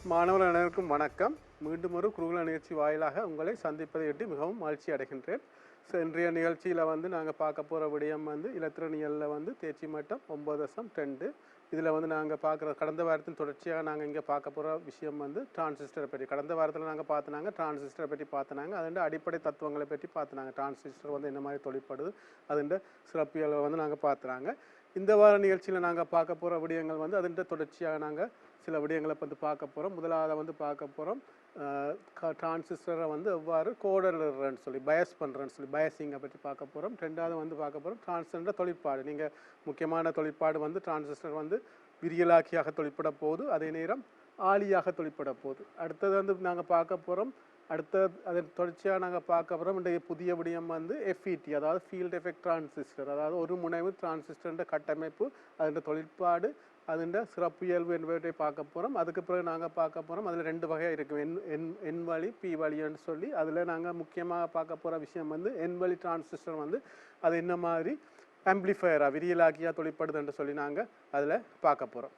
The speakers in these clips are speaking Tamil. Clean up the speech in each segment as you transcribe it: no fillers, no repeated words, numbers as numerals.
மாணவர் அனைவருக்கும் வணக்கம். மீண்டும் ஒரு குருகுல நிகழ்ச்சி வாயிலாக உங்களை சந்திப்பதை எட்டி மிகவும் மகிழ்ச்சி அடைகின்றேன். இன்றைய நிகழ்ச்சியில் நாங்கள் பார்க்க போகிற விடயம் இலத்திரனியலில் தேர்ச்சி மட்டம் 9.2. இதில் நாங்கள் பார்க்குற கடந்த வாரத்தின் தொடர்ச்சியாக நாங்கள் இங்கே பார்க்க போகிற விஷயம் டிரான்சிஸ்டரை பற்றி. கடந்த வாரத்தில் நாங்கள் பார்த்தினாங்க டிரான்சிஸ்டரை பற்றி பார்த்தினாங்க. அதோட அடிப்படை தத்துவங்களை பற்றி பார்த்தினாங்க. டிரான்சிஸ்டர் என்ன மாதிரி தொழிற்படுது, அதோட சிறப்பியலை நாங்கள் பார்த்துறாங்க. இந்த வார நிகழ்ச்சியில் நாங்கள் பார்க்க போகிற விடயங்கள் அதோட தொடர்ச்சியாக நாங்கள் சில விடயங்களை பார்க்க போகிறோம். முதலாவது பார்க்க போகிறோம் டிரான்சிஸ்டரை எவ்வாறு கோடர்ன்னு சொல்லி பயஸ் பண்ணுறேன்னு சொல்லி பயஸிங்கை பற்றி பார்க்க போகிறோம். ரெண்டாவது பார்க்க போகிறோம் டிரான்சிஸ்டர் தொழிற்பாடு. நீங்கள் முக்கியமான தொழிற்பாடு டிரான்சிஸ்டர் விரியலாக்கியாக தொழிற்பட போகுது, அதே நேரம் ஆளியாக தொழிற்பட போகுது. அடுத்தது நாங்கள் பார்க்க போகிறோம். அதன் தொடர்ச்சியாக நாங்கள் பார்க்க போகிறோம் இன்றைய புதிய விடயம் எஃப்இடி, அதாவது ஃபீல்ட் எஃபெக்ட் டிரான்சிஸ்டர், அதாவது ஒரு முனைவு டிரான்சிஸ்டர் கட்டமைப்பு, அதன் தொழிற்பாடு, அதுண்ட சிறப்பியல்பு என்பவற்றை பார்க்க போகிறோம். அதுக்கு பிறகு நாங்கள் பார்க்க போகிறோம் அதில் 2 வகையாக இருக்கும், என் வழி பி வழின்னு சொல்லி. அதில் நாங்கள் முக்கியமாக பார்க்க போகிற விஷயம் என் வழி டிரான்சிஸ்டர் அது என்ன மாதிரி ஆம்பிளிஃபயராக விரியலாக்கியாக தொழிற்படுதுன்னு சொல்லி நாங்கள் அதில் பார்க்க போகிறோம்.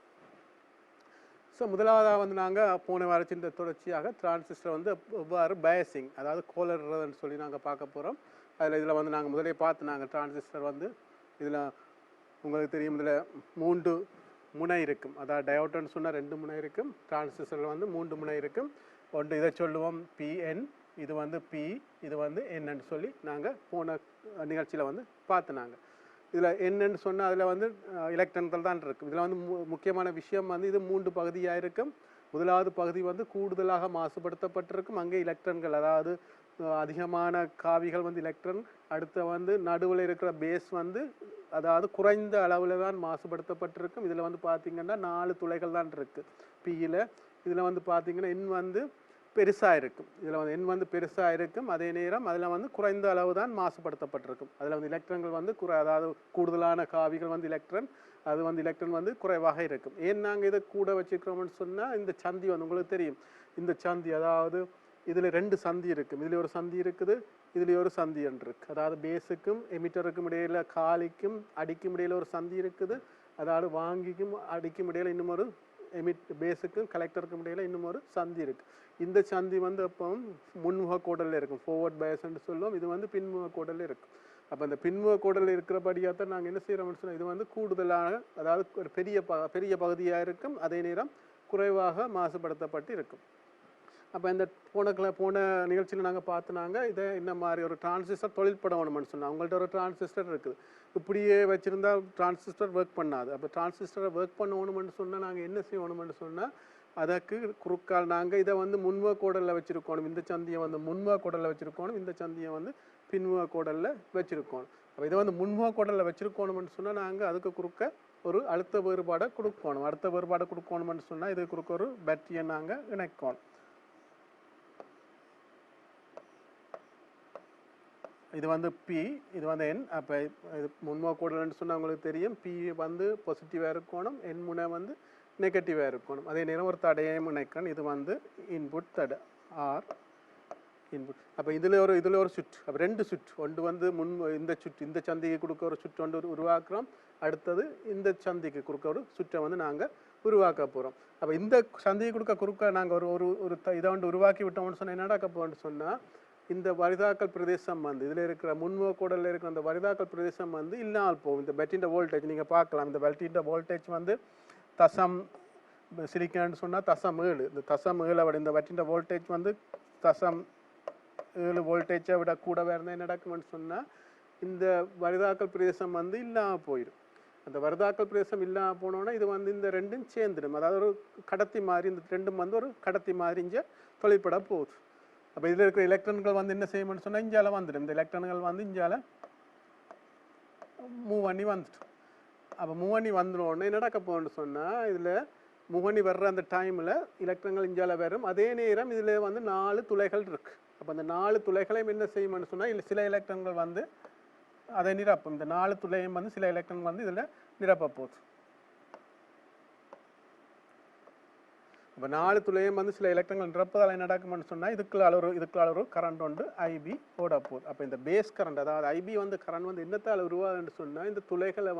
முதலாவதாக நாங்கள் போன வாரத்தின் தொடர்ச்சியாக டிரான்சிஸ்டர் எவ்வாறு பயசிங், அதாவது கோலர்றதுன்னு சொல்லி நாங்கள் பார்க்க போகிறோம். இதில் நாங்கள் முதலே பார்த்து நாங்கள் டிரான்சிஸ்டர் இதில் உங்களுக்கு தெரியும், இதில் 3 முனை இருக்கும். அதாவது டயோட்னு சொன்னால் 2 முனை இருக்கும். டிரான்சிஸ்டரில் 3 முனை இருக்கும். ஒன்று இதை சொல்லுவோம் பிஎன், இது பி, இது என்னன்னு சொல்லி நாங்கள் போன நிகழ்ச்சியில் பார்த்துனாங்க. இதில் என்னன்னு சொன்னால் அதில் எலக்ட்ரான்கள் தான் இருக்கும். இதில் முக்கியமான விஷயம் இது 3 பகுதியாக இருக்கும். முதலாவது பகுதி கூடுதலாக மாசுபடுத்தப்பட்டிருக்கும். அங்கே எலக்ட்ரான்கள், அதாவது அதிகமான காவிகள் எலக்ட்ரான். அடுத்த நடுவில் இருக்கிற பேஸ் அதாவது குறைந்த அளவில் தான் மாசுபடுத்தப்பட்டிருக்கும். இதில் பார்த்திங்கன்னா 4 துளைகள் தான் இருக்குது பியில். இதில் பார்த்திங்கன்னா எண் பெருசாக இருக்கும். இதில் எண் பெருசாக இருக்கும். அதே நேரம் அதில் குறைந்த அளவு தான் மாசுபடுத்தப்பட்டிருக்கும். அதில் எலக்ட்ரான்கள் அதாவது கூடுதலான காவிகள் எலக்ட்ரான், அது எலக்ட்ரான் குறைவாக இருக்கும். ஏன் நாங்கள் இதை கூட வச்சுக்கிறோம்னு சொன்னால், இந்த சந்தி உங்களுக்கு தெரியும். இந்த சந்தி, அதாவது இதில் 2 சந்தி இருக்கும். இதில் ஒரு சந்தி இருக்குது, இதில் ஒரு சந்தி ஒன்று இருக்குது. அதாவது பேஸுக்கும் எமிட்டருக்கும் இடையில், காலிக்கும் அடிக்கும் இடையில் ஒரு சந்தி இருக்குது. அதாவது வாங்கிக்கும் அடிக்கும் இடையில் இன்னும் ஒரு பேஸுக்கும் கலெக்டருக்கும் இடையில் இன்னும் ஒரு சந்தி இருக்குது. இந்த சந்தி அப்போ முன்முக கோடலில் இருக்கும், ஃபார்வர்ட் பயஸ்ன்னு சொல்லுவோம். இது பின்முக கோடலில் இருக்கும். அப்போ அந்த பின்முக கோடலில் இருக்கிறபடியாக தான் நாங்கள் என்ன செய்கிறோம்னு சொன்னால், இது கூடுதலான, அதாவது ஒரு பெரிய பகுதியாக இருக்கும். அதே நேரம் குறைவாக மாசுபடுத்தப்பட்டு இருக்கும். அப்போ இந்த போன நிகழ்ச்சியில் நாங்கள் பார்த்துனாங்க இதை இந்த மாதிரி ஒரு டிரான்சிஸ்டர் தொழில்படணும்னு சொன்னால், அவங்கள்ட்ட ஒரு டிரான்சிஸ்டர் இருக்குது. இப்படியே வச்சுருந்தா டிரான்சிஸ்டர் ஒர்க் பண்ணாது. அப்போ டிரான்சிஸ்டரை ஒர்க் பண்ணணும்னு சொன்னால் நாங்கள் என்ன செய்யணும்னு சொன்னால், அதற்கு குறுக்கால் நாங்கள் இதை முன்முக கோடலில் வச்சுருக்கணும். இந்த சந்தியை முன்முக கோடலில் வச்சுருக்கணும், இந்த சந்தியை பின்முக கோடலில் வச்சுருக்கணும். அப்போ இதை முன்முக கோடலில் வச்சுருக்கணும்னு சொன்னால் நாங்கள் அதுக்கு குறுக்க ஒரு அழுத்த வேறுபாடை கொடுக்கணும். அடுத்த வேறுபாடை கொடுக்கணும்னு சொன்னால் இது குறுக்க ஒரு பேட்டரியை நாங்கள் இணைக்கணும். இது பி, இது என். அப்போ இது முன்முக கோடல்னு சொன்னால் உங்களுக்கு தெரியும், பி பாசிட்டிவாக இருக்கணும், என் முனை நெகட்டிவாக இருக்கணும். அதே நேரம் ஒரு தடையையும் இணைக்கணும். இது இன்புட் தடை ஆர் இன்புட். அப்போ இதில் ஒரு சுற்று, அப்போ 2 சுற்று. ஒன்று இந்த சுற்று, இந்த சந்திக்கு கொடுக்க ஒரு சுற்று ஒன்று உருவாக்குறோம். அடுத்தது இந்த சந்திக்கு கொடுக்க ஒரு சுற்றை நாங்கள் உருவாக்க போகிறோம். அப்போ இந்த சந்திக்கு கொடுக்க நாங்கள் ஒரு இதை உருவாக்கி விட்டோம்னு சொன்னால் என்ன நடக்க போகிறோம்னு சொன்னால், இந்த வரிதாக்கல் பிரதேசம் இதில் இருக்கிற முன்முக கோடலில் இருக்கிற அந்த வரிதாக்கல் பிரதேசம் இல்லாமல் போகும். இந்த பேட்டரியின் வோல்டேஜ் நீங்கள் பார்க்கலாம். இந்த பேட்டரியின் வோல்டேஜ் தசம் சிலிக்கான்னு சொன்னால் 0.7. இந்த 0.7 விட இந்த பேட்டரியின் வோல்டேஜ் 0.7 வோல்டேஜை விட கூடவே இருந்தால் என்ன நடக்கும்னு சொன்னால், இந்த வரிதாக்கல் பிரதேசம் இல்லாமல் போயிடும். அந்த வரிதாக்கல் பிரதேசம் இல்லாமல் போனோன்னா இது இந்த 2ம் சேர்ந்துடும். அதாவது ஒரு கடத்தி மாதிரி, இந்த 2ம் ஒரு கடத்தி மாதிரி இங்கே தொழிற்பட போகுது. அப்போ இதில் இருக்கிற எலக்ட்ரான்கள் என்ன செய்யணும்னு சொன்னால் இஞ்சால வந்துடும். இந்த எலக்ட்ரான்கள் இஞ்சால மூவ் பண்ணி வந்துட்டு. அப்போ மூவ் பண்ணி வந்துடனே நடக்க போகணும்னு சொன்னால், இதில் மூவ் பண்ணி வர்ற அந்த டைமில் எலக்ட்ரான்கள் இஞ்சால வரும். அதே நேரம் இதில் 4 துளைகள் இருக்குது. அப்போ அந்த 4 துளைகளையும் என்ன செய்யணும்னு சொன்னால், இல்லை சில எலக்ட்ரான்கள் அதை நிரப்பும். இந்த 4 துளையும் சில எலக்ட்ரான் இதில் நிரப்ப போகுது. இப்போ 4 துளையும் சில எலக்ட்ரான்கள் நிரப்பதால் என்ன நடக்கும்னு சொன்னால், இதுக்குள்ள ஒரு கரண்ட் உண்டு, ஐபி ஓட போகுது. அப்போ இந்த பேஸ் கரண்ட், அதாவது ஐபி கரண்ட் என்னத்தால் உருவாகுதுன்னு சொன்னால், இந்த துளைகளை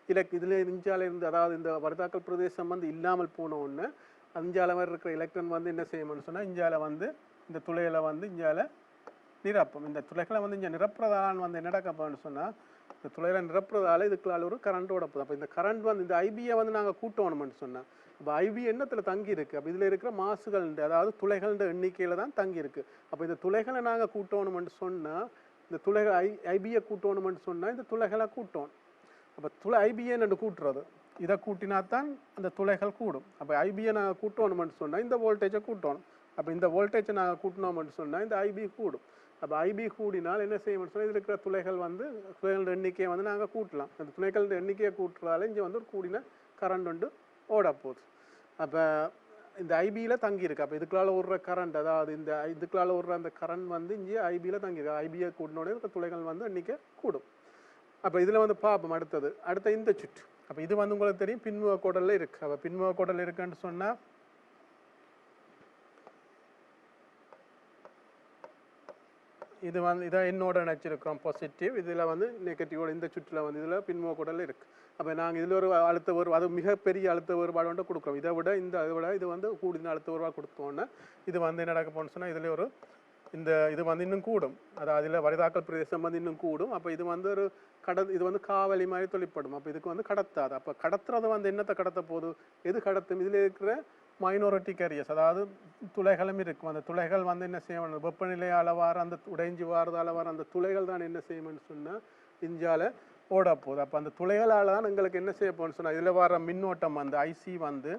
இதில் இஞ்சால இருந்து, அதாவது இந்த வரிதாக்கல் பிரதேசம் இல்லாமல் போன உடனே இஞ்சால மாதிரி இருக்கிற எலக்ட்ரான் வந்து என்ன செய்யணும்னு சொன்னால் இஞ்சால வந்து இந்த துளைகளை வந்து இஞ்சால நிரப்பும். இந்த துளைகளை வந்து இங்கே நிரப்புறதால வந்து என்ன நடக்கப்பான்னு சொன்னால் இந்த துளைகளை நிரப்புறதால இதுக்குள்ள ஒரு கரண்ட் ஓடப்போகுது. அப்போ இந்த கரண்ட் வந்து இந்த ஐபியை வந்து நாங்கள் கூட்டணும்னு சொன்னால் அப்போ ஐபி எண்ணத்தில் தங்கி இருக்குது. அப்போ இதில் இருக்கிற மாசுகள் அதாவது துளைகள எண்ணிக்கையில் தான் தங்கி இருக்குது. அப்போ இந்த துளைகளை நாங்கள் கூட்டணும்னு சொன்னால் இந்த துளைகள் ஐபியை கூட்டணும்னு சொன்னால் இந்த துளைகளை கூட்டணும். அப்போ ஐபியை ரெண்டு கூட்டுறது இதை கூட்டினா தான் அந்த துளைகள் கூடும். அப்போ ஐபியை நாங்கள் கூட்டணும்னு சொன்னால் இந்த வோல்டேஜை கூட்டணும். அப்போ இந்த வோல்டேஜை நாங்கள் கூட்டினோம்னு சொன்னால் இந்த ஐபி கூடும். அப்போ ஐபி கூடினால் என்ன செய்யணும்னு சொன்னால் இதில் இருக்கிற துளைகள் வந்து துளைகளோட எண்ணிக்கையை வந்து நாங்கள் கூட்டலாம். அந்த துளைகளோட எண்ணிக்கையை கூட்டுறதால இங்கே வந்து ஒரு கூடின கரண்ட் வந்து ஓட போகுது. அப்போ இந்த ஐபியில் தங்கியிருக்கு. அப்போ இதுக்குள்ளால் ஓடுற கரண்ட் அதாவது இந்த இதுக்குள்ளால் ஓடுற அந்த கரண்ட் வந்து இங்கே ஐபியில் தங்கியிருக்கு. ஐபியை கூட்டினோடனே இருக்கிற துளைகள் வந்து எண்ணிக்கை கூடும். அப்போ இதில் வந்து பார்ப்போம் அடுத்த இந்த சுற்று. அப்போ இது வந்து உங்களுக்கு தெரியும் பின்முக கோடலில் இருக்குது. அப்போ பின்முக கோடல் இருக்குன்னு சொன்னால் இது வந்து இதை என்னோட நினச்சிருக்கிறோம் பாசிட்டிவ். இதில் வந்து நெகட்டிவோட இந்த சுற்றில் வந்து இதில் பின்முக கோடல் இருக்குது. அப்போ நாங்கள் இதில் ஒரு அழுத்த வேறுபாடு அது மிகப்பெரிய அழுத்த வேறுபாடு வந்து கொடுக்குறோம். இதை விட இது வந்து கூடின அழுத்த வேறுபாடு கொடுத்தோன்னே இது வந்து என்ன நடக்க போகணும்னு சொன்னால் இதில் ஒரு இது வந்து இன்னும் கூடும். அதாவது அதில் வரிதாக்கல் பிரதேசம் வந்து இன்னும் கூடும். அப்போ இது வந்து ஒரு இது வந்து காவலி மாதிரி தொழிற்படும். அப்போ இதுக்கு வந்து கடத்தாது. அப்போ கடத்துறது வந்து என்னத்தை கடத்த போகுது எது கடத்தும் இதில் இருக்கிற மைனாரிட்டி கேரியர்ஸ் அதாவது துளைகளும் இருக்கும். அந்த துளைகள் வந்து என்ன செய்யணும் வெப்பநிலை அளவார அந்த உடைஞ்சி வாரது அளவார அந்த துளைகள் தான் என்ன செய்யணும்னு சொன்னால் இஞ்சால ஓட போகுது. அப்போ அந்த துளைகளால் தான் எங்களுக்கு என்ன செய்ய போகணும்னு சொன்னால் இதில் வர மின்னோட்டம் வந்து ஐசி வந்து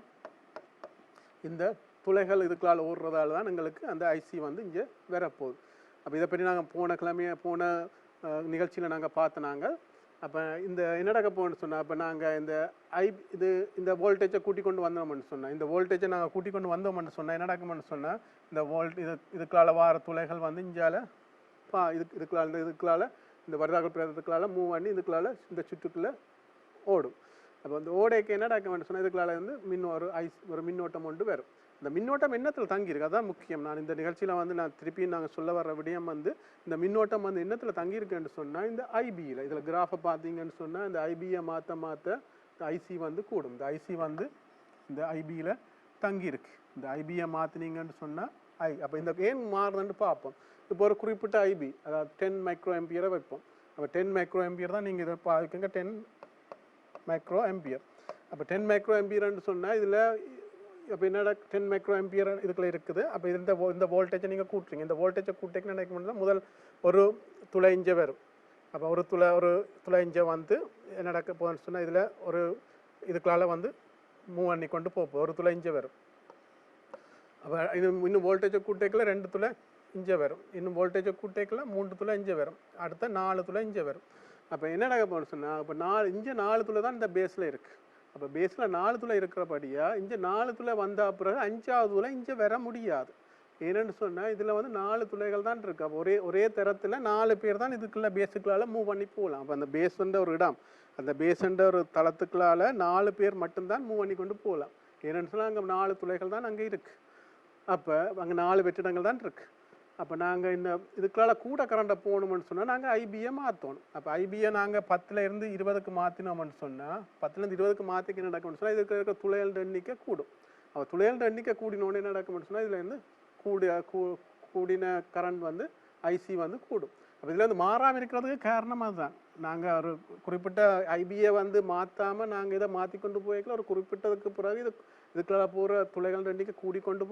இந்த துளைகள் இதுக்களால் ஓடுறதால தான் எங்களுக்கு அந்த ஐசி வந்து இங்கே வரப்போகுது. அப்போ இதை பற்றி நாங்கள் போன நிகழ்ச்சியில் நாங்கள் பார்த்தோம். அப்போ இந்த என்ன நடக்க போகணும்னு சொன்னால் அப்போ நாங்கள் இந்த வோல்டேஜை கூட்டி கொண்டு வந்தோம்னு சொன்னால் இந்த வோல்டேஜை நாங்கள் கூட்டி கொண்டு வந்தோம்னு சொன்னால் என்ன நடக்கும்னு சொன்னால் இந்த இதுக்குள்ளால் வார துளைகள் வந்து இஞ்சால இதுக்குள்ளால் இந்த வரிதாக்கல் பிரதேசத்துக்குள்ளால் மூவ் பண்ணி இதுக்குள்ளால் இந்த சுற்றுக்குள்ளே ஓடும். அப்போ அந்த ஓடைக்கு என்ன நடக்க சொன்னால் இதுக்குள்ளால் வந்து ஒரு மின்னோட்டம் ஒன்று வரும். இந்த மின்னோட்டம் என்னத்தில் தங்கியிருக்கு அதுதான் முக்கியம். நான் இந்த நிகழ்ச்சியில் வந்து நான் திருப்பி நாங்கள் சொல்ல வர்ற விடயம் வந்து இந்த மின்னோட்டம் வந்து என்னத்தில் தங்கியிருக்குன்னு சொன்னால் இந்த ஐபியில் இதில் கிராஃபை பார்த்தீங்கன்னு சொன்னால் இந்த ஐபியை மாற்ற இந்த ஐசி வந்து கூடும். இந்த ஐசி வந்து இந்த ஐபியில் தங்கியிருக்கு. இந்த ஐபியை மாற்றினீங்கன்னு சொன்னால் அப்போ இந்த ஏன் மாறுதுன்னு பார்ப்போம். இப்போ ஒரு குறிப்பிட்ட ஐபி அதாவது 10 மைக்ரோ எம்பியரை வைப்போம். அப்போ 10 மைக்ரோ எம்பியர் தான் நீங்கள் இதை பார்க்குங்க 10 மைக்ரோ எம்பியர். அப்போ 10 மைக்ரோ எம்பியர்ன்னு சொன்னால் இதில் அப்போ என்னடா 10 மைக்ரோ எம்பியர் இதுக்குள்ள இருக்குது. அப்போ இந்த வோல்டேஜை நீங்கள் கூட்டுறீங்க. இந்த வோல்டேஜை கூட்டிங்கன்னு நினைக்க முடியாது முதல் ஒரு துளை இஞ்சை வரும். அப்போ ஒரு துளை இஞ்சை வந்து என்ன நடக்க போகுதுன்னு சொன்னால் இதில் ஒரு இதுக்குள்ளால் வந்து மூவ் பண்ணி கொண்டு போகும் ஒரு துளை இஞ்சை வரும். அப்போ இன்னும் வோல்டேஜை கூட்டிக்கல 2 துளை இஞ்சை வரும். இன்னும் வோல்டேஜை கூட்டிக்கல 3 துளை இஞ்சை வரும். அடுத்த 4 துளை இஞ்சை வரும். அப்போ என்ன நடக்க போகணும்னு சொன்னால் அப்போ 4 துளை தான் இந்த பேஸில் இருக்குது. அப்போ பேஸில் 4 துளை இருக்கிறபடியாக இங்கே 4 துளை வந்த பிறகு 5ஆவது துளை இங்கே வர முடியாது. ஏன்னு சொன்னால் இதில் வந்து 4 துளைகள் தான் இருக்குது. அப்போ ஒரே தரத்தில் 4 பேர் தான் இதுக்குள்ள பேஸுக்குள்ளால் மூவ் பண்ணி போகலாம். அப்போ அந்த பேஸுன்ற ஒரு இடம் அந்த பேஸுன்ற ஒரு தளத்துக்குள்ளால் 4 பேர் மட்டும்தான் மூவ் பண்ணி கொண்டு போகலாம். ஏன்னு சொன்னால் அங்கே 4 துளைகள் தான் அங்கே இருக்குது. அப்போ அங்கே 4 வெற்றிடங்கள் தான் இருக்குது. அப்போ நாங்கள் இந்த இதுக்குள்ளால் கூட கரண்டை போகணும்னு சொன்னால் நாங்கள் ஐபியை மாற்றணும். அப்போ ஐபியை நாங்கள் 10லேருந்து 20க்கு மாற்றினோம்னு சொன்னால் 10லேருந்து 20க்கு மாற்றிக்க நடக்கும்னு சொன்னால் இதுக்கு இருக்கிற துளைகள் எண்ணிக்கை கூடும். அப்போ துளைகள் எண்ணிக்கை கூடினோடனே என்ன நடக்கும்னு சொன்னால் இதுலேருந்து கூடின கரண்ட் வந்து ஐசி வந்து கூடும். அப்போ இதில் வந்து மாறாமல் இருக்கிறதுக்கு காரணம் அதுதான். நாங்கள் ஒரு குறிப்பிட்ட ஐபியை வந்து மாற்றாமல் நாங்கள் இதை மாற்றி கொண்டு போய்க்கலாம். ஒரு குறிப்பிட்டதுக்கு பிறகு இதுக்குள்ள போகிற துளைகள் எண்ணிக்கை கூடிக்கொண்டு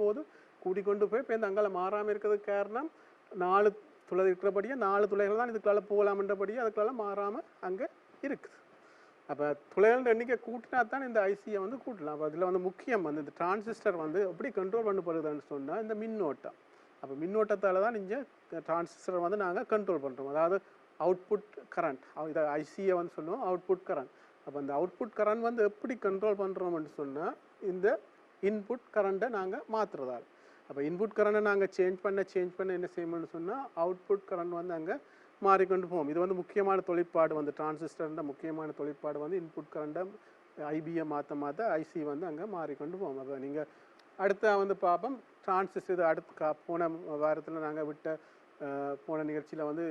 போய் இப்போ இந்த அங்கால மாறாமல் இருக்கிறதுக்கு காரணம் 4 துளை இருக்கிறபடியே 4 துளைகள் தான் இதுக்குள்ள போகலாம்ன்றபடியே அதுக்குள்ள மாறாமல் அங்கே இருக்குது. அப்போ துளைகள் எண்ணிக்கை கூட்டினா தான் இந்த ஐசியை வந்து கூட்டலாம். அப்போ அதில் வந்து முக்கியம் வந்து இந்த டிரான்சிஸ்டர் வந்து எப்படி கண்ட்ரோல் பண்ணப்படுதுன்னு சொன்னால் இந்த மின்னோட்டம். அப்போ மின்னோட்டத்தால் தான் இங்கே டிரான்சிஸ்டர் வந்து நாங்கள் கண்ட்ரோல் பண்ணுறோம். அதாவது அவுட்புட் கரண்ட் இதை ஐசியை வந்து சொல்லுவோம் அவுட்புட் கரண்ட். அப்போ அந்த அவுட்புட் கரண்ட் வந்து எப்படி கண்ட்ரோல் பண்ணுறோம்னு சொன்னால் இந்த இன்புட் கரண்ட்டை நாங்கள் மாற்றுறதால். அப்போ இன்புட் கரண்ட்டை நாங்கள் சேஞ்ச் பண்ண என்ன செய்யணும்னு சொன்னால் அவுட்புட் கரண்ட் வந்து அங்கே மாறிக்கொண்டு போகும். இது வந்து முக்கியமான தொழிற்பாடு வந்து டிரான்சிஸ்டர்ன்ற முக்கியமான தொழிற்பாடு வந்து இன்புட் கரண்ட்டை ஐபியை மாற்ற ஐசி வந்து அங்கே மாறிக்கொண்டு போகும். அப்போ நீங்கள் அடுத்த வந்து பார்ப்போம் டிரான்சிஸ்டர். இது அடுத்த போன வாரத்தில் நாங்கள் விட்ட போன நிகழ்ச்சியில் வந்து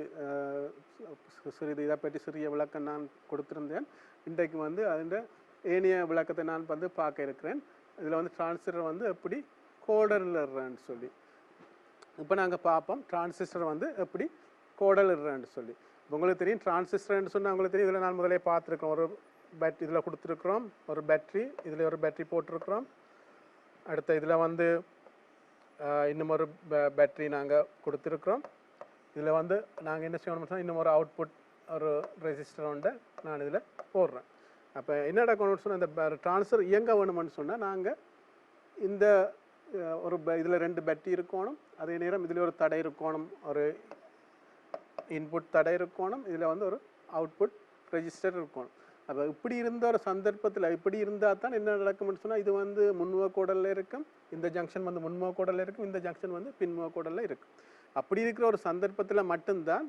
இதை பற்றி சிறிய விளக்கம் நான் கொடுத்துருந்தேன். இன்றைக்கு வந்து அதோட ஏனைய விளக்கத்தை நான் வந்து பார்க்க இருக்கிறேன். இதில் வந்து டிரான்சிஸ்டர் வந்து எப்படி கோடரில் இருறான்னு சொல்லி இப்போ நாங்கள் பார்ப்போம் டிரான்சிஸ்டர் வந்து எப்படி கோடல் இருறான்னு சொல்லி. உங்களுக்கு தெரியும் டிரான்சிஸ்டர்னு சொன்னால் உங்களுக்கு தெரியும். இதில் நான் முதலே பார்த்துருக்கோம். ஒரு பேட்டரி இதில் கொடுத்துருக்குறோம், ஒரு பேட்ரி இதில் ஒரு பேட்டரி போட்டிருக்கிறோம். அடுத்த இதில் வந்து இன்னும் ஒரு பேட்டரி நாங்கள் கொடுத்துருக்குறோம். இதில் வந்து நாங்கள் என்ன செய்யணும்னு சொன்னால் இன்னும் ஒரு அவுட்புட் ஒரு ரெசிஸ்டர் உண்டு நான் இதில் போடுறேன். அப்போ என்ன நடக்கணும்னு சொன்னால் இந்த டிரான்சிஸ்டர் இயங்க வேணும்னு சொன்னால் நாங்கள் இந்த ஒரு இதில் 2 பேட்டரி இருக்கணும், அதே நேரம் இதில் ஒரு தடை இருக்கணும், ஒரு இன்புட் தடை இருக்கணும், இதில் வந்து ஒரு அவுட்புட் ரெஜிஸ்டர் இருக்கணும். அப்போ இப்படி இருந்த ஒரு சந்தர்ப்பத்தில் இப்படி இருந்தால் தான் என்ன நடக்கும்னு சொன்னால் இது வந்து முன்முக கோடலில் இருக்கும், இந்த ஜங்ஷன் வந்து முன்முக கோடலில் இருக்கும், இந்த ஜங்ஷன் வந்து பின்முக கோடலில் இருக்கும். அப்படி இருக்கிற ஒரு சந்தர்ப்பத்தில் மட்டும்தான்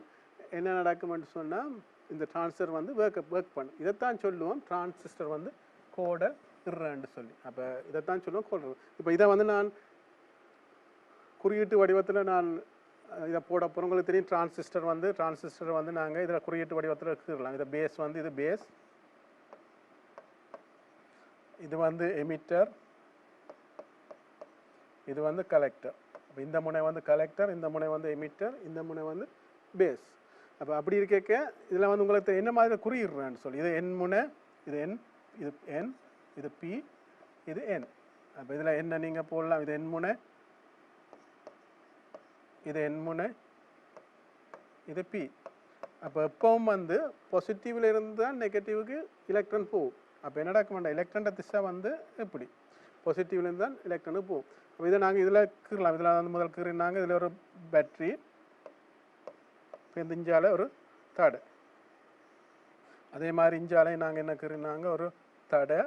என்ன நடக்கும்னு சொன்னால் இந்த டிரான்சிஸ்டர் வந்து ஒர்க் பண்ணும். இதைத்தான் சொல்லுவோம் டிரான்சிஸ்டர் வந்து கோடல் இருறான்னு சொல்லி. அப்போ இதைத்தான் சொல்லுவோம் கோடல். இப்போ இதை வந்து நான் குறியீட்டு வடிவத்தில் நான் இதை போட போகிறோம். உங்களுக்கு தெரியும் டிரான்சிஸ்டர் வந்து நாங்கள் இதில் குறியீட்டு வடிவத்தில் எடுத்துக்கலாம். இதை பேஸ் வந்து இது பேஸ், இது வந்து எமிட்டர், இது வந்து கலெக்டர். அப்போ இந்த முனை வந்து கலெக்டர், இந்த முனை வந்து எமிட்டர், இந்த முனை வந்து பேஸ். அப்போ அப்படி இருக்க இதில் வந்து உங்களுக்கு என்ன மாதிரி குறியிடுறான்னு சொல்லி இது என் முனை, இது என், இது என், இது பி, இது என். அப்போ இதில் என்ன நீங்கள் போடலாம், இது என் முனை, இது என் முனை, இது பி. அப்போ எப்பவும் வந்து பாசிட்டிவ்ல இருந்து தான் நெகட்டிவுக்கு எலக்ட்ரான் போகும். அப்போ என்ன நடக்க வேண்டாம், எலக்ட்ரான் திசை வந்து எப்படி பாசிட்டிவ்ல இருந்து தான் எலக்ட்ரானுக்கு போகும். அப்போ இதை நாங்கள் இதில் கீறலாம். இதில் வந்து முதல் கீறினாங்க, இதில் ஒரு பேட்ரி, இப்போ இந்த இஞ்சால ஒரு தடை, அதே மாதிரி இஞ்சாலே நாங்கள் என்ன கீறினாங்க, ஒரு தடை,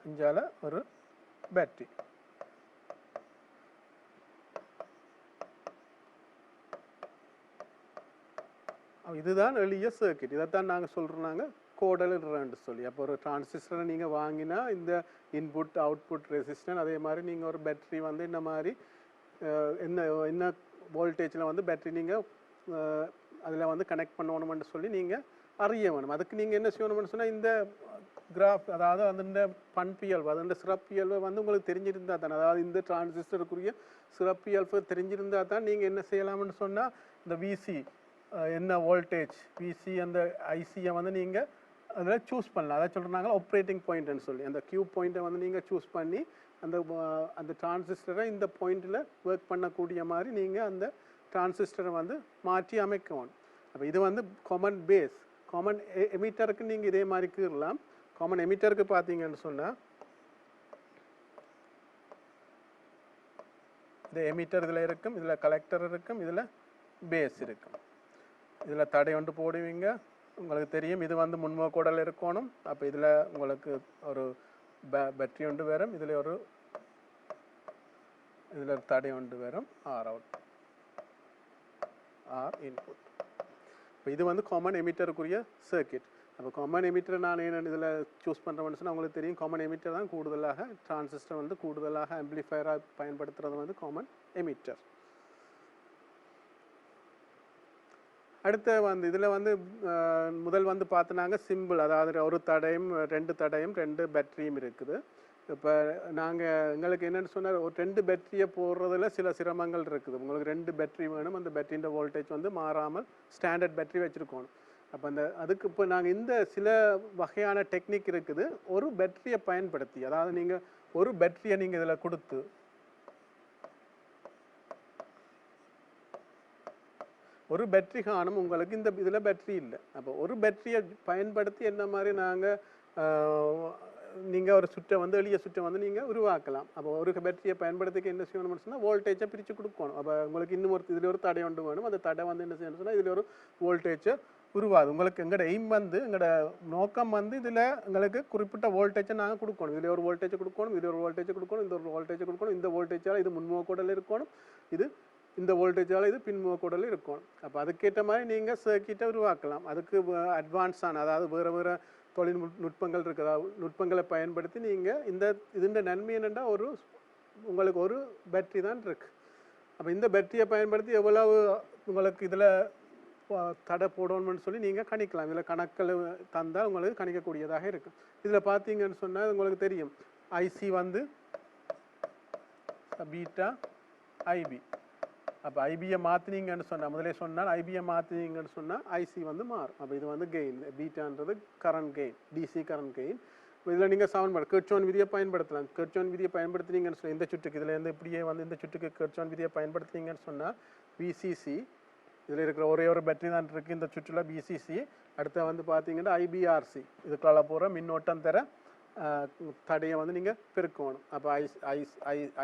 இஞ்சால ஒரு பேட்ரி. இதுதான் எளிய சர்க்கிட். இதைத்தான் நாங்கள் சொல்கிறோம் கோடல் இருறான்னு சொல்லி. அப்போ ஒரு டிரான்சிஸ்டரை நீங்கள் வாங்கினா இந்த இன்புட் அவுட்புட் ரெசிஸ்டன்ஸ், அதே மாதிரி நீங்கள் ஒரு பேட்ரி வந்து இந்த மாதிரி என்ன வோல்டேஜில் வந்து பேட்ரி நீங்கள் அதில் வந்து கனெக்ட் பண்ணணும்னு சொல்லி நீங்கள் அறிய வேணும். அதுக்கு நீங்கள் என்ன செய்யணும்னு சொன்னால் இந்த கிராஃப், அதாவது அந்த பண்பியல்பு, அதோட சிறப்பியல்பு வந்து உங்களுக்கு தெரிஞ்சிருந்தா தானே, அதாவது இந்த டிரான்சிஸ்டருக்குரிய சிறப்பியல்பு தெரிஞ்சிருந்தா தான் நீங்கள் என்ன செய்யலாம்னு சொன்னால் இந்த விசி என்ன வோல்டேஜ் விசி அந்த ஐசியை வந்து நீங்கள் அதில் சூஸ் பண்ணலாம். அதை சொல்கிறாங்க ஆப்ரேட்டிங் பாயிண்ட்னு சொல்லி. அந்த கியூ பாயிண்ட்டை வந்து நீங்கள் சூஸ் பண்ணி அந்த டிரான்சிஸ்டரை இந்த பாயிண்டில் ஒர்க் பண்ணக்கூடிய மாதிரி நீங்கள் அந்த டிரான்சிஸ்டரை வந்து மாற்றி அமைக்கணும். அப்போ இது வந்து காமன் பேஸ். காமன் எமிட்டருக்கு நீங்கள் இதே மாதிரி கீறலாம். காமன் எமிட்டருக்கு பார்த்தீங்கன்னு சொன்னால் இது எமிட்டர் இதில் இருக்கும், இதில் கலெக்டர் இருக்கும், இதில் பேஸ் இருக்கும். இதில் தடை ஒன்று போடுவீங்க, உங்களுக்கு தெரியும் இது வந்து முன்முக கோடல் இருக்கணும். அப்போ இதில் உங்களுக்கு ஒரு பேட்டரி ஒன்று வரும், இதில் ஒரு தடை ஒன்று வரும், ஆர் அவுட் ஆர் இன்புட். இப்போ இது வந்து காமன் எமிட்டருக்குரிய சர்க்கிட். அப்போ காமன் எமிட்டர் நான் என்ன இதில் சூஸ் பண்ணுறேன்னு சொன்னால் உங்களுக்கு தெரியும் காமன் எமிட்டர் தான் கூடுதலாக டிரான்சிஸ்டர் வந்து கூடுதலாக ஆம்பிளிஃபயராக பயன்படுத்துகிறது வந்து காமன் எமிட்டர். அடுத்த வந்து இதில் வந்து முதல் வந்து பார்த்தினாங்க சிம்பிள், அதாவது ஒரு தடையும் 2 தடையும் 2 பேட்டரியும் இருக்குது. இப்போ நாங்கள் எங்களுக்கு என்னென்னு சொன்னால் ஒரு 2 பேட்டரியை போடுறதுல சில சிரமங்கள் இருக்குது. உங்களுக்கு 2 பேட்டரி வேணும், அந்த பேட்டரியின் வோல்டேஜ் வந்து மாறாமல் ஸ்டாண்டர்ட் பேட்டரி வச்சுருக்கணும். அப்போ அதுக்கு இப்போ நாங்கள் இந்த சில வகையான டெக்னிக் இருக்குது. ஒரு பேட்டரியை பயன்படுத்தி, அதாவது நீங்கள் ஒரு பேட்டரியை நீங்கள் இதில் கொடுத்து ஒரு பேட்டரி காணும், உங்களுக்கு இந்த இதில் பேட்டரி இல்லை. அப்போ ஒரு பேட்டரியை பயன்படுத்தி என்ன மாதிரி நாங்கள் நீங்கள் ஒரு சுற்றை வந்து எளிய சுற்றை வந்து நீங்கள் உருவாக்கலாம். அப்போ ஒரு பேட்டரியை பயன்படுத்திக்க என்ன செய்யணும்னு சொன்னால் வோல்டேஜை பிரித்து கொடுக்கணும். அப்போ உங்களுக்கு இன்னும் இதில் ஒரு தடை ஒன்று வேணும், அந்த தடை வந்து என்ன செய்யணும்னு சொன்னால் இதில் ஒரு வோல்டேஜை உருவாது. உங்களுக்கு எங்களோட எய்ம் வந்து எங்களோட நோக்கம் வந்து இதில் எங்களுக்கு குறிப்பிட்ட வோல்டேஜை நாங்கள் கொடுக்கணும். இதில் ஒரு வோல்டேஜை கொடுக்கணும், இதில் ஒரு வோல்டேஜை கொடுக்கணும், இந்த ஒரு வோல்டேஜை கொடுக்கணும், இந்த வோல்டேஜால் இது முன்முக கோடல் இருக்கணும், இது இந்த வோல்டேஜால் இது பின்முக கோடல் இருக்கணும். அப்போ அதுக்கேற்ற மாதிரி நீங்கள் சர்க்கிட்டை உருவாக்கலாம். அதுக்கு அட்வான்ஸான, அதாவது வேறு வேறு தொழில்நுட்பங்கள் இருக்குது. அதாவது நுட்பங்களை பயன்படுத்தி நீங்கள் இந்த நன்மை என்னென்னா உங்களுக்கு ஒரு பேட்டரி தான் இருக்குது. அப்போ இந்த பேட்டரியை பயன்படுத்தி எவ்வளவு உங்களுக்கு இதில் தடை போடணும்னு சொல்லி நீங்கள் கணிக்கலாம். இதில் கணக்கில் தந்தால் உங்களுக்கு கணிக்கக்கூடியதாக இருக்கும். இதில் பார்த்தீங்கன்னு சொன்னால் உங்களுக்கு தெரியும் ஐசி வந்து பீட்டா ஐபி. அப்போ ஐபியை மாற்றினீங்கன்னு சொன்னால், முதலே சொன்னால் ஐபியை மாற்றினீங்கன்னு சொன்னால் ஐசி வந்து மாறும். அப்போ இது வந்து கெயின், பீட்டான்றது current gain, DC current gain. இப்போ இதில் நீங்கள் சமன்பாடு கெர்ச்சோன் விதியை பயன்படுத்தலாம். கெர்ச்சோன் விதியை பயன்படுத்தினீங்கன்னு சொன்னால் இந்த சுற்றுக்கு இதுலேருந்து இப்படியே வந்து இந்த சுற்றுக்கு கெர்ச்சோன் விதியை பயன்படுத்தினீங்கன்னு சொன்னால் விசிசி, இதில் இருக்கிற ஒரே ஒரு பேட்டரி தான் இருக்குது இந்த சுற்றில் பிசிசி. அடுத்து வந்து பார்த்தீங்கன்னா ஐபிஆர்சி, இதுக்குள்ள போகிற மின்னோட்டம் தர தடையை வந்து நீங்கள் பெருக்கணும். அப்போ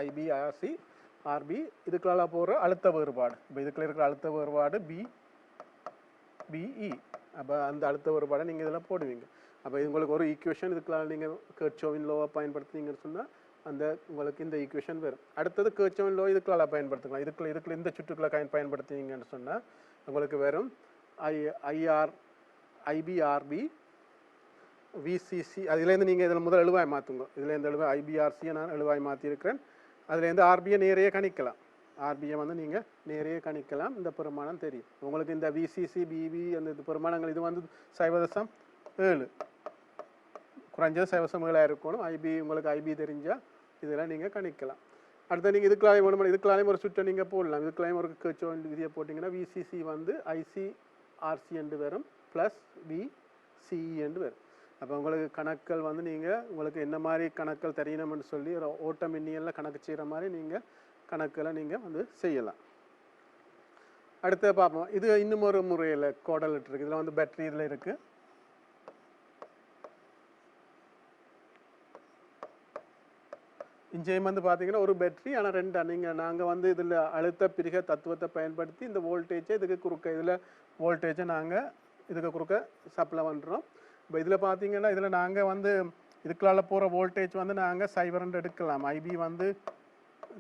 ஐபிஆர்சி ஆர்பி, இதுக்குள்ள போகிற அழுத்த வேறுபாடு. இப்போ இதுக்குள்ள இருக்கிற அழுத்த வேறுபாடு பிஇ. அப்போ அந்த அழுத்த வேறுபாடை நீங்கள் இதில் போடுவீங்க. அப்போ இது உங்களுக்கு ஒரு ஈக்குவேஷன், இதுக்குள்ள நீங்கள் கெர்ச்சோவின் லோவை பயன்படுத்துனீங்கன்னு சொன்னால் அந்த உங்களுக்கு இந்த ஈக்குவேஷன் வரும். அடுத்தது கெர்ச்சோவின் லோ இதுக்குள்ள பயன்படுத்திக்கலாம். இதுக்குள்ள இந்த சுற்றுக்குள்ள பயன்படுத்தினீங்கன்னு சொன்னால் உங்களுக்கு வெறும் ஐபிஆர்பி விசிசி. அதுலேருந்து நீங்கள் இதில் முதல் எழுவாய் மாற்றுங்க. இதுலேருந்து எழுவாய் ஐபிஆர்சியை நான் எழுவாய் மாற்றிருக்கிறேன். அதுலேருந்து ஆர்பியை நேரையே கணிக்கலாம். ஆர்பியை வந்து நீங்கள் நேரையே கணிக்கலாம். இந்த பெருமானம் தெரியும் உங்களுக்கு. இந்த விசிசி பிபி அந்த பெருமானங்கள் இது வந்து 0.7 குறைஞ்சது 0.7 இருக்கணும். ஐபி உங்களுக்கு ஐபி தெரிஞ்சால் இதெல்லாம் நீங்கள் கணிக்கலாம். அடுத்து நீங்கள் இதுக்குள்ளாலையும் ஒரு சுற்றை நீங்கள் போடலாம். இதுக்குள்ளாயும் ஒரு கெர்ச்சோன் விதியை போட்டிங்கன்னா விசிசி வந்து ஐசிஆர்சி என்று வரும் ப்ளஸ் விசிஇ என்று வரும். அப்போ உங்களுக்கு கணக்கள் வந்து நீங்கள் உங்களுக்கு என்ன மாதிரி கணக்கள் தெரியணும்னு சொல்லி ஒரு ஓட்ட மின்னியலில் கணக்கு செய்கிற மாதிரி நீங்கள் கணக்குகளை நீங்கள் வந்து செய்யலாம். அடுத்து பார்ப்போம். இது இன்னும் ஒரு முறையில் கோடல் இருக்குது. இதில் வந்து பேட்டரி இதில் இருக்குது. இங்கேயும் வந்து பார்த்தீங்கன்னா ஒரு பேட்டரி, ஆனால் ரெண்டு நாங்கள் வந்து இதில் அழுத்த பிரிக தத்துவத்தை பயன்படுத்தி இந்த வோல்டேஜை இதுக்கு குறுக்க இதில் வோல்டேஜை நாங்கள் இதுக்கு குறுக்க சப்ளை பண்ணுறோம். இப்போ இதில் பார்த்தீங்கன்னா இதில் நாங்கள் வந்து இதுக்குள்ளால போகிற வோல்டேஜ் வந்து நாங்கள் 0 எடுக்கலாம். ஐபி வந்து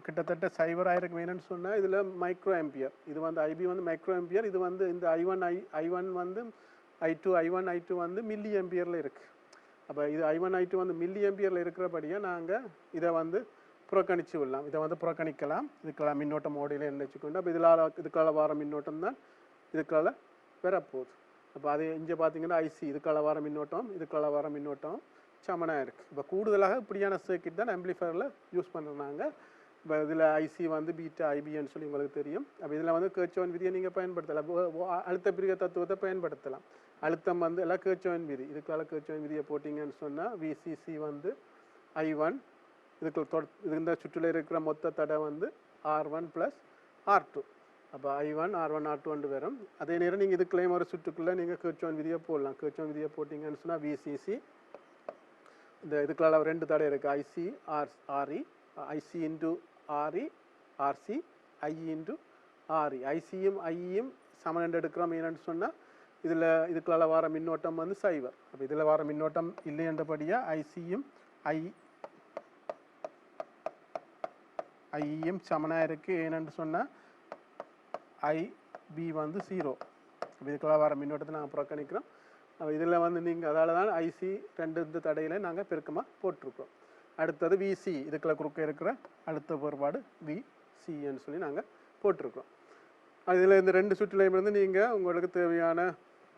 கிட்டத்தட்ட 0 ஆயிருக்கு வேணும்னு சொன்னால் இதில் மைக்ரோ ஆம்பியர். இது வந்து ஐபி வந்து மைக்ரோ ஆம்பியர். இது வந்து இந்த ஐ1 வந்து ஐ2 வந்து மில்லி ஆம்பியரில் இருக்குது. அப்போ இது I1 வந்து மில்லி ஆம்பியரில் இருக்கிறபடியாக நாங்கள் இதை வந்து புறக்கணித்து விடலாம். இதை வந்து புறக்கணிக்கலாம். இதுக்கெல்லாம் மின்னோட்டம் ஓடையில் என்ன வச்சுக்கொண்டு அப்போ இதுக்கால வார மின்னோட்டம் தான் இதுக்கால பெறப்போகுது. அப்போ அது இங்கே பார்த்தீங்கன்னா ஐசி இதுக்கால வார மின்னோட்டம் இதுக்கால வார மின்னோட்டம் சமனாக இருக்குது. இப்போ கூடுதலாக இப்படியான சர்க்கிட் தான் ஆம்பிளிஃபயரில் யூஸ் பண்ணுறாங்க. இப்போ இதில் ஐசி வந்து பீட்டா ஐபின்னு சொல்லி உங்களுக்கு தெரியும். அப்போ இதில் வந்து கெர்ச்சோன் விதியை நீங்கள் பயன்படுத்தலாம். அழுத்த பிரிக தத்துவத்தை பயன்படுத்தலாம். அழுத்தம் வந்து எல்லாம் கெர்ச்சோன் விதி. இதுக்கால கெர்ச்சோன் விதியை போட்டிங்கன்னு சொன்னால் விசிசி வந்து I1, இந்த சுற்றில் இருக்கிற மொத்த தடை வந்து R1 + R2. அப்போ I1 R1 R2 வரும். அதே நேரம் நீங்கள் இதுக்குள்ளேயும் ஒரு சுற்றுக்குள்ளே நீங்கள் கெர்ச்சோன் விதியை போடலாம். கெர்ச்சோன் விதியை போட்டிங்கன்னு சொன்னால் விசிசி இந்த இதுக்குள்ள ரெண்டு தடை இருக்குது. IC RE IC into RE RC I into RE. ஐசியும் ஐயும் சமன் எடுக்கிறோம். என்னென்னு சொன்னால் இதுக்குள்ள வர மின்னோட்டம் வந்து 0. அப்போ இதில் வர மின்னோட்டம் இல்லைன்றபடியாக ஐசியும் ஐயும் சமனாக இருக்குது. ஏன்னு சொன்னால் ஐபி வந்து 0. அப்போ இதுக்குள்ள வர மின்னோட்டத்தை நாங்கள் புறக்கணிக்கிறோம். அப்போ இதில் வந்து நீங்கள் அதால் தான் ஐசி ரெண்டு தடையில் நாங்கள் பெருக்கமாக போட்டிருக்கோம். அடுத்தது விசி இதுக்குள்ள குறுக்க இருக்கிற அழுத்த வேறுபாடு விசின்னு சொல்லி நாங்கள் போட்டிருக்கோம். இதில் இந்த ரெண்டு சுற்றுலையும் இருந்து நீங்கள் உங்களுக்கு தேவையான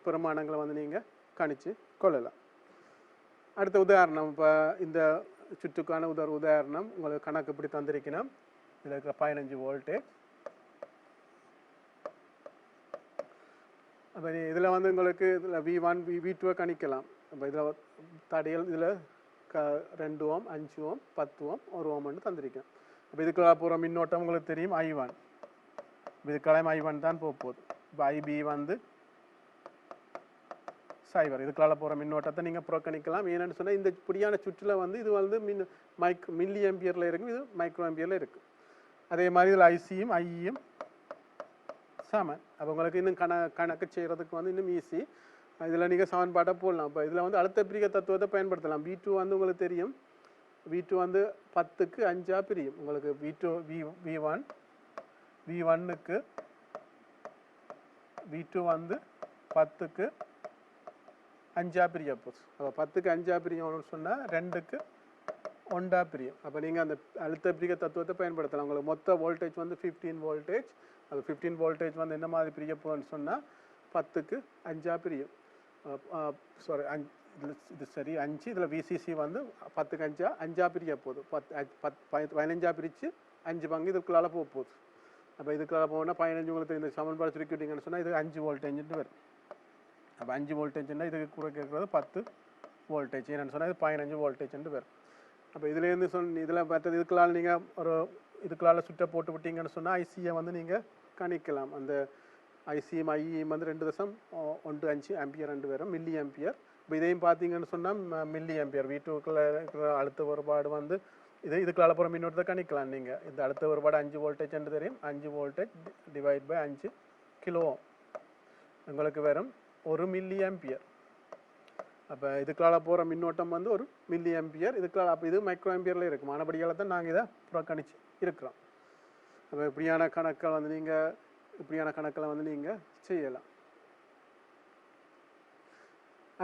பெருமானங்களை வந்து நீங்கள் கணிச்சு கொள்ளலாம். அடுத்த உதாரணம், இப்போ இந்த சுற்றுக்கான உதாரணம் உங்களுக்கு கணக்கு இப்படி தந்திருக்கணும். இதில் இருக்கிற 15 வோல்டேஜ். அப்போ இதில் வந்து உங்களுக்கு இதில் V1 V2 கணிக்கலாம். அப்போ இதில் தடையல் இதில் 2 ஓம் 5 ஓம் 10 ஓம் 1 ஓம்னு தந்திருக்கேன். அப்போ இதுக்குள்ள போகிற மின்னோட்டம் உங்களுக்கு தெரியும் I1. இதுக்கெல்லாம் I1 தான் போகுது. இப்போ IB வந்து 0. இதுக்குள்ள போகிற மின்னோட்டத்தை நீங்கள் புறக்கணிக்கலாம். ஏன்னு சொன்னால் இந்த இப்படியான சுற்றில் வந்து இது வந்து மில்லி ஆம்பியரில் இருக்கும், இது மைக்ரோ ஆம்பியரில் இருக்குது. அதே மாதிரி இதில் ஐசியும் ஐயும் சமன். அப்போ உங்களுக்கு இன்னும் கணக்கு செய்கிறதுக்கு வந்து இன்னும் ஈஸி. இதில் நீங்கள் சமன்பாட்டை போடலாம். இப்போ இதில் வந்து அழுத்த பிரிக தத்துவத்தை பயன்படுத்தலாம். V2 வந்து உங்களுக்கு தெரியும். V2 வந்து 10க்கு 5 பிரியும். உங்களுக்கு V1க்கு V2 வந்து 10க்கு 5 பிரிய போகுது. அப்போ 10க்கு 5 பிரியணும்னு சொன்னால் 2க்கு 1 பிரியும். அப்போ நீங்கள் அந்த அழுத்த பிரிக தத்துவத்தை பயன்படுத்தலாம். உங்களுக்கு மொத்த வோல்டேஜ் வந்து 15 வோல்டேஜ். அது 15 வோல்டேஜ் வந்து என்ன மாதிரி பிரிய போகுதுன்னு சொன்னால் 10க்கு 5 பிரியும். சாரி இது சரி 5, இதில் விசிசி வந்து 10க்கு 5 பிரிக்க போகுது. 15 பிரித்து 5 பங்கு இதுக்குள்ளால போகுது. அப்போ இதுக்குள்ளால போனால் 15 உங்களுக்கு இந்த சமன்பாடு சுருக்கிவிட்டீங்கன்னு சொன்னால் இது 5 வோல்டேஜ்னு வரும். அப்போ 5 வோல்டேஜ்னா இதுக்கு கூட கேட்குறது 10 வோல்டேஜ். என்னென்னு சொன்னால் இது 15 வோல்டேஜ்னு வரும். அப்போ இதுலேருந்து இதில் மற்றது இதுக்குள்ளால் நீங்கள் ஒரு இதுக்குள்ளால் சுற்ற போட்டு விட்டீங்கன்னு சொன்னால் ஐசியை வந்து நீங்கள் கணிக்கலாம். அந்த ஐசிஎம் ஐஇஎம் வந்து 2.15 ஆம்பியர் 2 வரும், மில்லி ஆம்பியர். இப்போ இதையும் பார்த்தீங்கன்னு சொன்னால் மில்லி ஆம்பியர் வீட்டுக்குள்ளே இருக்கிற அழுத்த வேறுபாடு வந்து இதுக்குள்ளால போகிற மின்னோட்டத்தை கணிக்கலாம். நீங்கள் இந்த அழுத்த வேறுபாடு 5 வோல்டேஜ் என்று தெரியும். 5 வோல்டேஜ் டிவைட் பை 5 கிலோ உங்களுக்கு வரும் 1 மில்லி ஆம்பியர். அப்போ இதுக்குள்ளால போகிற மின்னோட்டம் வந்து 1 மில்லி ஆம்பியர். இதுக்குள்ளால அப்போ இது மைக்ரோ ஆம்பியரில் இருக்கும். ஆனபடியால் தான் நாங்கள் இதை புறக்கணிச்சு இருக்கிறோம். அப்போ இப்படியான கணக்கில் வந்து நீங்கள் செய்யலாம்.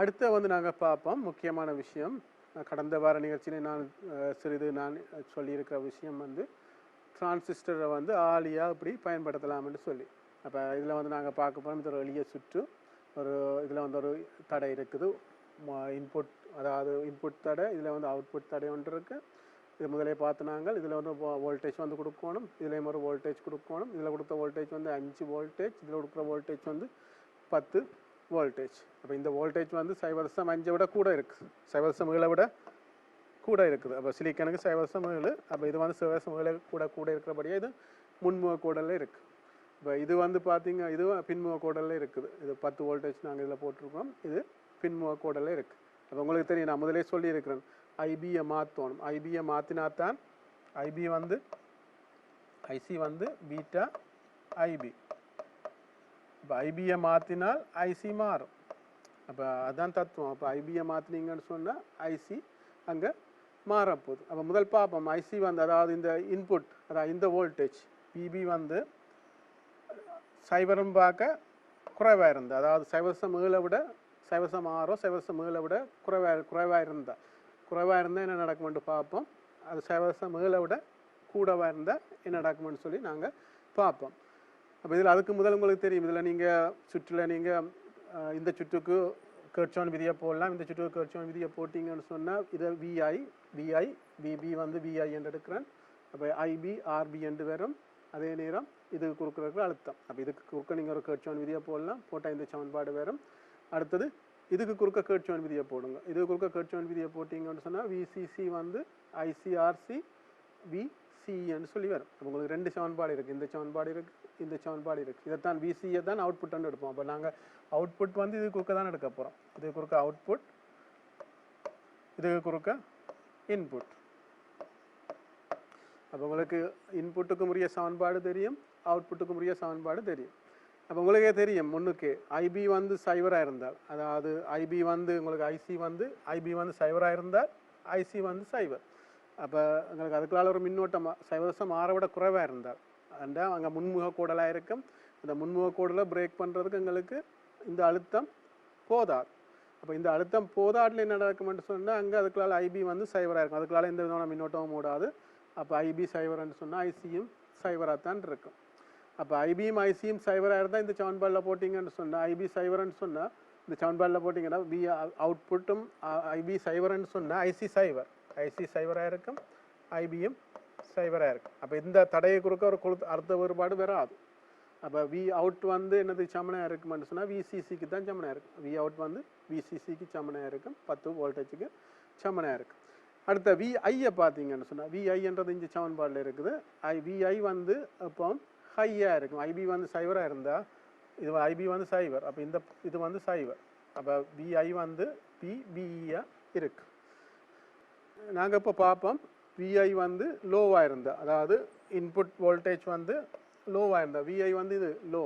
அடுத்த வந்து நாங்கள் பார்ப்போம் முக்கியமான விஷயம். கடந்த வார நிகழ்ச்சியில் நான் சொல்லியிருக்கிற விஷயம் வந்து டிரான்சிஸ்டரை வந்து ஆலியாக இப்படி பயன்படுத்தலாம்னு சொல்லி. அப்போ இதில் வந்து நாங்கள் பார்க்க போகிறோம். இது ஒரு எளிய சுற்று. இதில் வந்து ஒரு தடை இருக்குது, இன்புட், அதாவது இன்புட் தடை. இதில் வந்து அவுட்புட் தடை ஒன்று இருக்குது. இது முதலே பார்த்து நாங்கள் இதில் வந்து வோல்டேஜ் வந்து கொடுக்கணும், இதுலேயும் ஒரு வோல்டேஜ் கொடுக்கணும். இதில் கொடுத்த வோல்டேஜ் வந்து 5 வோல்டேஜ், இதில் கொடுக்குற வோல்டேஜ் வந்து 10 வோல்டேஜ். அப்போ இந்த வோல்டேஜ் வந்து 0.5 விட கூட இருக்குது, 0.7 விட கூட இருக்குது. அப்போ சிலிக்கனுக்கு 0.7. அப்போ இது வந்து 0.7 கூட இருக்கிறபடியே இது முன்முக கோடலில் இருக்குது. இப்போ இது வந்து பார்த்தீங்க, இது பின்முக கோடலில் இருக்குது. இது 10 வோல்டேஜ் நாங்கள் இதில் போட்டிருக்கோம், இது பின்முக கோடலில் இருக்குது. அப்போ உங்களுக்கு தெரியும், நான் முதலே சொல்லியிருக்கிறேன், ஐபியை மாற்றணும். ஐபியை மாற்றினாத்தான் ஐபி வந்து ஐசி வந்து பீட்டா ஐபி. இப்போ ஐபியை மாற்றினால் ஐசி மாறும். அப்போ அதுதான் தத்துவம். அப்போ ஐபியை மாற்றினீங்கன்னு சொன்னால் ஐசி அங்கே மாறப்போகுது. அப்போ முதல் பார்ப்போம். ஐசி வந்து அதாவது இந்த இன்புட், அதாவது இந்த வோல்டேஜ் பிபி வந்து 0 பார்க்க குறைவாக இருந்தால், அதாவது 0.7 விட 0.6 0.7 விட குறைவாக இருந்தால் என்ன நடக்குமென்று பார்ப்போம். அது 0.7 விட கூடவாக இருந்தால் என்ன நடக்குமென்னு சொல்லி நாங்கள் பார்ப்போம். அப்போ இதில் அதுக்கு முதல் உங்களுக்கு தெரியும், இதில் நீங்கள் சுற்றில் நீங்கள் இந்த சுற்றுக்கு கர்ச்சோன் விதியை போடலாம். இந்த சுற்றுக்கு கர்ச்சோன் விதியை போட்டிங்கன்னு சொன்னால் இதை விபி வந்து விஐ என்று எடுக்கிறேன். அப்போ ஐபி ஆர்பி என்று வரும். அதே நேரம் இதுக்கு குறுக்கிற அழுத்தம். அப்போ இதுக்கு குறுக்க நீங்கள் ஒரு கர்ச்சோன் விதியை போடலாம், போட்டால் இந்த சமன்பாடு வரும். அடுத்தது இதுக்கு குறுக்க கர்ச்சோன் விதியை போடுங்க. இதுக்கு குறுக்க கர்ச்சோன் விதியை போட்டிங்கன்னு சொன்னால் விசிசி வந்து ஐசிஆர்சி விசின்னு சொல்லி வரும். உங்களுக்கு 2 சமன்பாடு இருக்குது, இந்த சமன்பாடு இருக்குது, இந்த சமன்பாடு இருக்குது. இதைத்தான் விசியை தான் அவுட்புட் எடுப்போம். அப்போ நாங்கள் அவுட்புட் வந்து இது குறுக்க தான் எடுக்க போகிறோம். இதுக்கு குறுக்க அவுட்புட், இதுக்கு குறுக்க இன்புட். அப்போ உங்களுக்கு இன்புட்டுக்கு உரிய சமன்பாடு தெரியும், அவுட்புட்டுக்கு உரிய சமன்பாடு தெரியும். அப்போ உங்களுக்கே தெரியும், முன்னுக்கு ஐபி வந்து 0 இருந்தால், அதாவது ஐபி வந்து உங்களுக்கு ஐசி வந்து ஐபி வந்து 0 இருந்தால் ஐசி வந்து 0. அப்போ உங்களுக்கு அதுக்குள்ளால ஒரு மின்னோட்டம் 0.6 விட குறைவாக இருந்தால் அண்டா அங்கே முன்முக கோடலாக இருக்கும். அந்த முன்முக கோடலை பிரேக் பண்ணுறதுக்கு எங்களுக்கு இந்த அழுத்தம் போதாது. அப்போ இந்த அழுத்தம் போதாட்டில் என்ன நடக்கும்னு சொன்னால் அங்கே அதுக்குள்ளால ஐபி வந்து 0 இருக்கும், அதுக்குள்ளால எந்த விதமான மின்னோட்டமும் ஓடாது. அப்போ ஐபி 0ன்னு சொன்னால் ஐசியும் 0 தான் இருக்கும். அப்போ ஐபியும் ஐசியும் 0 இருந்தால் இந்த சமன்பாடில் போட்டிங்கன்னு சொன்னால், ஐபி 0ன்னு சொன்னால் இந்த சமன்பாடில் போட்டிங்கன்னா பி அவுட்புட்டும் ஐபி 0ன்னு சொன்னால் ஐசி 0 இருக்கும், ஐபியும் 0 இருக்கும். அப்போ இந்த தடையை குறுக்க ஒரு அர்த்த வேறுபாடு வராது. அப்போ வி அவுட் வந்து என்னது சமனையாக இருக்குமென்னு சொன்னால் விசிசிக்கு தான் சமனையாக இருக்கும். வி அவுட் வந்து விசிசிக்கு சமனையாக இருக்கும், 10 வோல்டேஜுக்கு சமனையாக இருக்கும். அடுத்த விஐயை பார்த்தீங்கன்னு சொன்னால், விஐன்றது இங்கே சமன்பாடில் இருக்குது. விஐ வந்து இப்போ ஹையாக இருக்கும். ஐபி வந்து 0 இருந்தால் இது ஐபி வந்து 0, அப்போ இது வந்து 0. அப்போ விஐ வந்து பிபிஇயாக இருக்கு. நாங்கள் இப்போ பார்ப்போம், விஐ வந்து லோவாக இருந்தால், அதாவது இன்புட் வோல்டேஜ் வந்து லோவாக இருந்தால், விஐ வந்து இது லோ,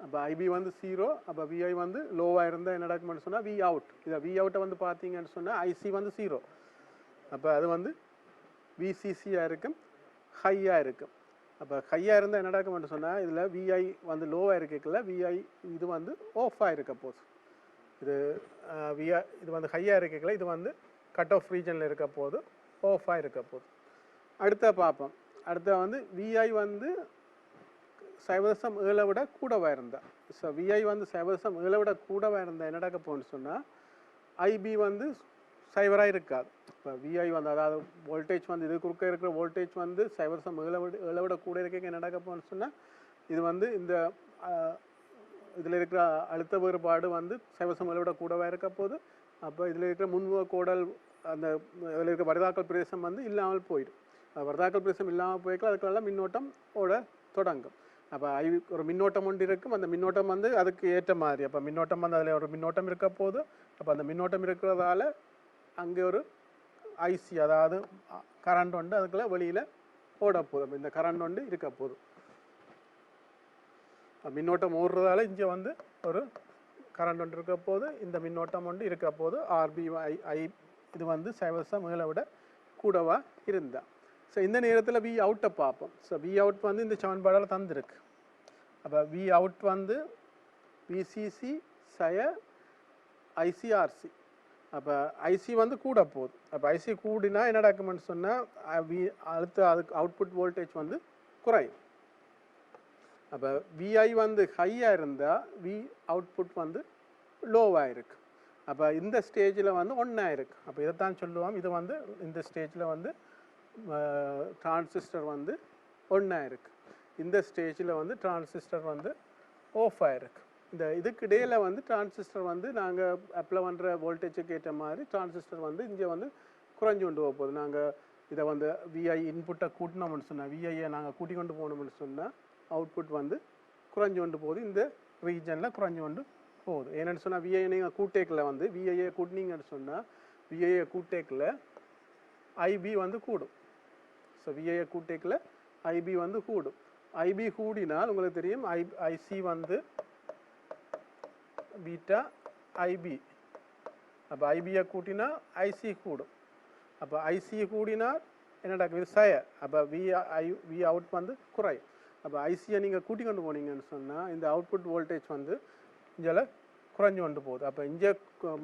அப்போ ஐபி வந்து 0, அப்போ விஐ வந்து லோவாக இருந்தால் என்ன நடக்கும்னு சொன்னால் வி அவுட். இதை வி அவுட்டை வந்து பார்த்தீங்கன்னு சொன்னால் ஐசி வந்து 0, அப்போ அது வந்து விசிசியாக இருக்கும், ஹையாக இருக்கும். அப்போ ஹையாக இருந்தால் என்ன நடக்கும்னு சொன்னால் இதில் விஐ வந்து லோவாக இருக்கல, விஐ இது வந்து ஆஃபாக இருக்க போகுது. இது வந்து ஹையாக இருக்கல, இது வந்து கட் ஆஃப் ரீஜனில் இருக்க போது, ஆஃபாக இருக்க போகுது. அடுத்த பார்ப்போம். அடுத்த வந்து விஐ வந்து 0.7 விட கூடவாக இருந்தால், ஸோ விஐ வந்து 0.7 விட கூடவாக இருந்தால் என்ன நடக்க போகுதுன்னு சொன்னால் ஐபி வந்து சைவராக இருக்காது. இப்போ விஐ வந்து அதாவது வோல்டேஜ் வந்து இது குறுக்க இருக்கிற வோல்டேஜ் வந்து சைவரசம் ஏழை விட கூட இருக்க என்ன நடக்க போகணும்னு சொன்னால் இது வந்து இந்த இதில் இருக்கிற அழுத்த வேறுபாடு வந்து சைவரசம் ஏழை விட கூடவாக இருக்க போது. அப்போ இதில் இருக்கிற முன்முக கோடல் அந்த இதில் இருக்கிற வர்தாக்கல் பிரதேசம் வந்து இல்லாமல் போயிடும். வர்தாக்கல் பிரதேசம் இல்லாமல் போய்க்கலாம் அதுக்கெல்லாம் மின்னோட்டம் ஓட தொடங்கும். அப்போ ஒரு மின்னோட்டம் ஒன்று இருக்கும். அந்த மின்னோட்டம் வந்து அதுக்கு ஏற்ற மாதிரி அப்போ மின்னோட்டம் வந்து அதில் ஒரு மின்னோட்டம் இருக்க போது. அப்போ அந்த மின்னோட்டம் இருக்கிறதால அங்கே ஒரு ஐசி அதாவது கரண்ட் ஒன்று அதுக்குள்ள வெளியில் ஓட போதும். இந்த கரண்ட் ஒன்று இருக்க போதும். மின்னோட்டம் ஓடுறதால இங்கே வந்து ஒரு கரண்ட் ஒன்று இருக்க போது. இந்த மின்னோட்டம் ஒன்று இருக்க போது ஆர்பி ஐ இது வந்து சைவசம் மேலே விட கூடவா இருந்தா. ஸோ இந்த நேரத்தில் வி அவுட்டை பார்ப்போம். ஸோ வி அவுட் வந்து இந்த சமன்பாடால் தந்துருக்கு. அப்போ வி அவுட் வந்து விசிசி சய ஐசிஆர்சி. அப்போ ஐசி வந்து கூட போகுது. அப்போ ஐசி கூடினா என்ன டாக்குமெண்ட் சொன்னால் அதுக்கு அவுட்புட் வோல்டேஜ் வந்து குறையும். அப்போ விஐ வந்து ஹையாக இருந்தால் வி அவுட்புட் வந்து லோவாக இருக்குது. அப்போ இந்த ஸ்டேஜில் வந்து ஒன்றா இருக்குது. அப்போ இதைத்தான் சொல்லுவோம் இது வந்து இந்த ஸ்டேஜில் வந்து டிரான்சிஸ்டர் வந்து ஒன்றா இருக்குது. இந்த ஸ்டேஜில் வந்து டிரான்சிஸ்டர் வந்து ஆஃப் ஆகிருக்கு. இந்த இதுக்கு இடையில் வந்து டிரான்சிஸ்டர் வந்து நாங்கள் அப்ளை பண்ணுற வோல்டேஜுக்கு ஏற்ற மாதிரி டிரான்சிஸ்டர் வந்து இங்கே வந்து குறைஞ்சி கொண்டு போக போகுது. நாங்கள் இதை வந்து விஐ இன்புட்டை கூட்டினோம்னு சொன்னால் விஐயை நாங்கள் கூட்டி கொண்டு போகணும்னு சொன்னால் அவுட்புட் வந்து குறைஞ்சி கொண்டு போகுது. இந்த ரீஜனில் குறைஞ்சி கொண்டு போகுது. ஏன்னு சொன்னால் விஐ நீங்கள் கூட்டேக்கில் வந்து விஐயை கூட்டினீங்கன்னு சொன்னால் விஐயை கூட்டேக்கில் ஐபி வந்து கூடும். ஸோ விஐயை கூட்டேக்கில் ஐபி வந்து கூடும். ஐபி கூடினால் உங்களுக்கு தெரியும் ஐசி வந்து பீட்டா ஐபி. அப்போ ஐபியை கூட்டினா ஐசி கூடும். அப்போ ஐசி கூடினா என்ன நடக்குது சய. அப்போ வி அவுட் வந்து குறையும். அப்போ ஐசியை நீங்கள் கூட்டி கொண்டு போனீங்கன்னு சொன்னால் இந்த அவுட்புட் வோல்டேஜ் வந்து இங்கே குறைஞ்சி கொண்டு போகுது. அப்போ இங்கே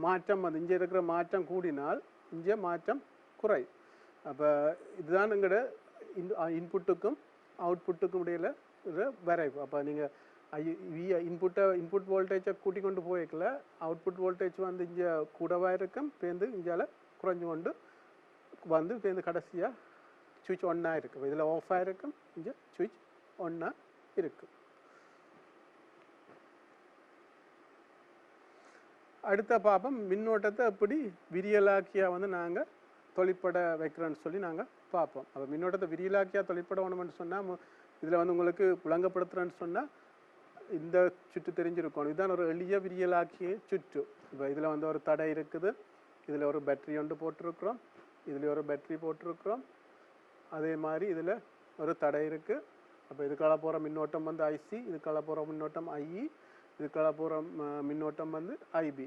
மாற்றம் வந்து இங்கே இருக்கிற மாற்றம் கூடினால் இங்கே மாற்றம் குறையும். அப்போ இதுதான் எங்களோட இன்புட்டுக்கும் அவுட்புட்டுக்கும் இடையில் வரைவு. அப்போ நீங்கள் இன்புட் வோல்டேஜை கூட்டி கொண்டு போய்க்கல அவுட்புட் வோல்டேஜ் வந்து இங்கே கூடவாக இருக்கும். பேருந்து இங்கே குறைஞ்சி கொண்டு வந்து பேருந்து கடைசியாக சுவிட்ச் ஒன்றா இருக்கும். இதில் ஆஃப் ஆகிருக்கும். இங்கே சுவிட்ச் ஒன்றா இருக்கும். அடுத்த பார்ப்போம் மின்னோட்டத்தை எப்படி விரியலாக்கியாக வந்து நாங்கள் தொழிற்பட வைக்கிறோன்னு சொல்லி நாங்கள் பார்ப்போம். அப்போ மின்னோட்டத்தை விரியலாக்கியாக தொழிற்பட வேணும்னு சொன்னால் இதில் வந்து உங்களுக்கு புழங்கப்படுத்துகிறேன்னு சொன்னால் இந்த சுற்று தெரிஞ்சிருக்கணும். இதுதான் ஒரு எளிய விரியலாக்கிய சுற்று. இப்போ இதில் வந்து ஒரு தடை இருக்குது. இதில் ஒரு பேட்டரி ஒன்று போட்டிருக்கிறோம். இதில் ஒரு பேட்டரி போட்டிருக்கிறோம். அதே மாதிரி இதில் ஒரு தடை இருக்குது. அப்போ இதுக்கால போகிற மின்னோட்டம் வந்து ஐசி, இதுக்கால போகிற மின்னோட்டம் ஐஇ, இதுக்கால போகிற மின்னோட்டம் வந்து ஐபி.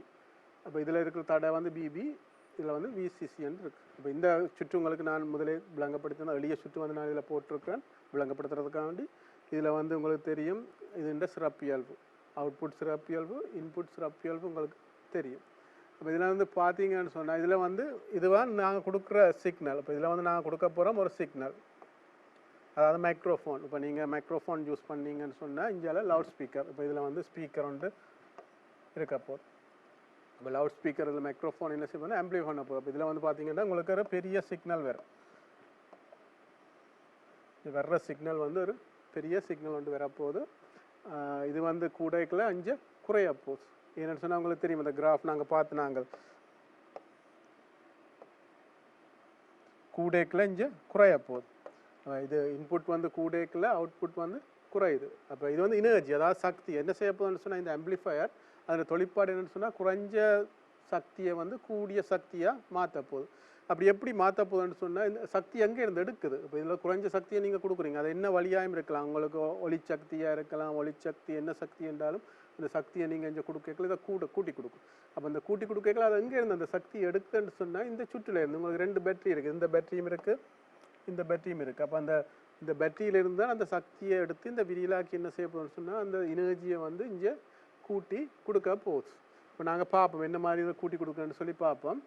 அப்போ இதில் இருக்கிற தடை வந்து பிபி, இதில் வந்து விசிசின்னு இருக்குது. இப்போ இந்த சுற்று உங்களுக்கு நான் முதலே விளங்கப்படுத்தின எளிய சுற்று வந்து நான் இதில் போட்டிருக்கிறேன் விளங்கப்படுத்துறதுக்காண்டி. இதில் வந்து உங்களுக்கு தெரியும் இதுன்ற சிறப்பியல்பு அவுட்புட் சிறப்பியல்பு இன்புட் சிறப்பியல்பு உங்களுக்கு தெரியும். அப்போ இதில் வந்து பார்த்தீங்கன்னு சொன்னால் இதில் வந்து இதுவாக நாங்கள் கொடுக்குற சிக்னல். இப்போ இதில் வந்து நாங்கள் கொடுக்க போகிறோம் ஒரு சிக்னல், அதாவது மைக்ரோஃபோன். இப்போ நீங்கள் மைக்ரோஃபோன் யூஸ் பண்ணீங்கன்னு சொன்னால் இங்கே லவுட் ஸ்பீக்கர். இப்போ இதில் வந்து ஸ்பீக்கர் வந்து இருக்க போகுது. இப்போ லவுட் ஸ்பீக்கர் இதில் மைக்ரோஃபோன் என்ன செய்ய போனால் ஆம்பிளிஃபை பண்ண போகுது. இப்போ இதில் வந்து பார்த்தீங்கன்னா உங்களுக்கு ஒரு பெரிய சிக்னல் வரும். வர்ற சிக்னல் வந்து ஒரு பெரிய சிக்னல் வந்து வரப்போகுது. இது வந்து கூடைக்குள்ள அஞ்சு குறைய போகுது. ஏன்னு சொன்னால் உங்களுக்கு தெரியும் இந்த கிராஃப் நாங்கள் பார்த்து நாங்கள் கூடைக்குள்ள இங்கே குறைய போகுது. இது இன்புட் வந்து கூடைக்குள்ள அவுட்புட் வந்து குறையுது. அப்போ இது வந்து எனர்ஜி அதாவது சக்தி என்ன செய்ய போகுதுன்னு சொன்னால் இந்த ஆம்பிளிஃபயர் அதில் தொழிற்பாடு என்னென்னு சொன்னால் குறைஞ்ச சக்தியை வந்து கூடிய சக்தியாக மாற்ற போகுது. அப்படி எப்படி மாற்ற போகுதுன்னு சொன்னால் இந்த சக்தி எங்கே இருந்து எடுக்குது. இப்போ இதில் குறைஞ்ச சக்தியை நீங்கள் கொடுக்குறீங்க. அது என்ன வழியாகவும் இருக்கலாம். உங்களுக்கு ஒளிச்சக்தியாக இருக்கலாம். ஒளிச்சக்தி என்ன சக்தி என்றாலும் அந்த சக்தியை நீங்கள் இங்கே கொடுக்கல இதை கூட்டி கொடுக்கும். அப்போ இந்த கூட்டி கொடுக்கல அது எங்கே இருந்து அந்த சக்தி எடுக்குதுன்னு சொன்னால் இந்த சுற்றில் இருந்து உங்களுக்கு 2 பேட்டரி இருக்குது. இந்த பேட்டரியும் இருக்குது, இந்த பேட்டரியும் இருக்குது. அப்போ இந்த பேட்டரியிலிருந்து தான் அந்த சக்தியை எடுத்து இந்த விரியலாக்கி என்ன செய்ய போகுதுன்னு சொன்னால் அந்த எனர்ஜியை வந்து இங்கே கூட்டி கொடுக்க போகுது. இப்போ நாங்கள் பார்ப்போம் என்ன மாதிரி இதை கூட்டி கொடுக்குறேன்னு சொல்லி பார்ப்போம்.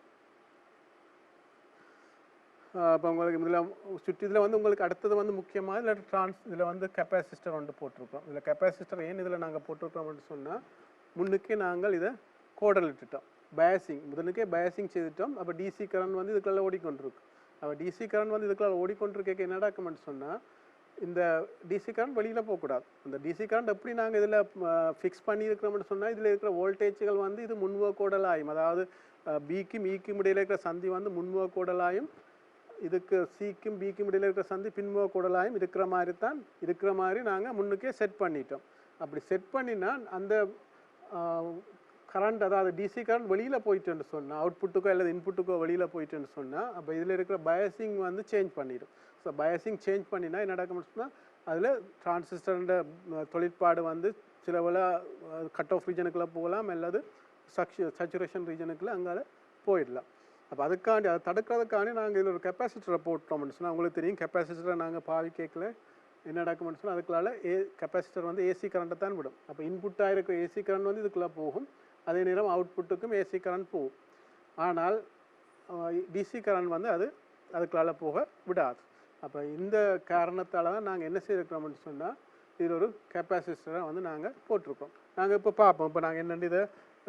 இப்போ உங்களுக்கு இதில் சுற்றி இதில் வந்து உங்களுக்கு அடுத்தது வந்து முக்கியமாக இதில் இதில் வந்து கெப்பாசிஸ்டர் வந்து போட்டிருக்கோம். இதில் கெப்பாசிஸ்டர் ஏன் இதில் நாங்கள் போட்டிருக்கோம் அப்படின்னு சொன்னால் முன்னுக்கே நாங்கள் இதை கோடல் இட்டுட்டோம். Biasing முதலுக்கே biasing செய்துட்டோம். அப்போ டிசி கரண்ட் வந்து இதுக்குள்ள ஓடிக்கொண்டிருக்கு. அப்போ டிசி கரண்ட் வந்து இதுக்குள்ள ஓடிக்கொண்டிருக்க என்ன டாக்குமெண்ட் சொன்னால் இந்த டிசி கரண்ட் வெளியில் போகக்கூடாது. இந்த டிசி கரண்ட் எப்படி நாங்கள் இதில் ஃபிக்ஸ் பண்ணியிருக்கிறோம்னு சொன்னால் இதில் இருக்கிற வோல்டேஜ்கள் வந்து இது முன்முகக்கோடலாயும், அதாவது பிக்கும் ஈக்கும் இடையில இருக்கிற சந்தி வந்து முன்முகக்கோடலாயும், இதுக்கு சிக்கும் பிக்கும் இடையில இருக்கிற சந்தி பின்முகக்கோடலாயும் இருக்கிற மாதிரி நாங்கள் முன்னுக்கே செட் பண்ணிட்டோம். அப்படி செட் பண்ணினா அந்த கரண்ட், அதாவது டிசி கரண்ட் வெளியில் போயிட்டுன்னு சொன்னால் அவுட்புட்டுக்கோ அல்லது இன்புட்டுக்கோ வெளியில் போயிட்டுன்னு சொன்னால் அப்போ இதில் இருக்கிற பயாசிங் வந்து சேஞ்ச் பண்ணிடும். ஸோ பயாசிங் சேஞ்ச் பண்ணினா என்ன நடக்கும்னு சொன்னால் அதில் டிரான்சிஸ்டரோட தொழிற்பாடு வந்து சில வேளை கட் ஆஃப் ரீஜனுக்குள்ளே போகலாம், அல்லது சேச்சுரேஷன் ரீஜனுக்குள்ளே அங்கே போயிடலாம். அப்போ அதுக்காண்டி அதை தடுக்கிறதுக்காண்டி நாங்கள் இதில் ஒரு கெப்பாசிட்டரை போட்டோம்னு சொன்னால் உங்களுக்கு தெரியும். கெப்பாசிட்டரை நாங்கள் பாவிக்கல என்ன நடக்கும்னு சொன்னால் அதுக்குள்ளால கெப்பாசிட்டர் வந்து ஏசி கரண்ட்டை தான் விடும். அப்போ இன்புட்டாக இருக்கிற ஏசி கரண்ட் வந்து இதுக்குள்ளே போகும், அதே நேரம் அவுட்புட்டுக்கும் ஏசி கரண்ட் போகும். ஆனால் டிசி கரண்ட் வந்து அதுக்குள்ளால போக விடாது. அப்போ இந்த காரணத்தால் தான் நாங்கள் என்ன செய்திருக்கிறோம்னு சொன்னால் இதில் ஒரு கெப்பாசிட்டரை வந்து நாங்கள் போட்டிருக்கோம். நாங்கள் இப்போ பார்ப்போம். இப்போ நாங்கள் என்னென்னு இதை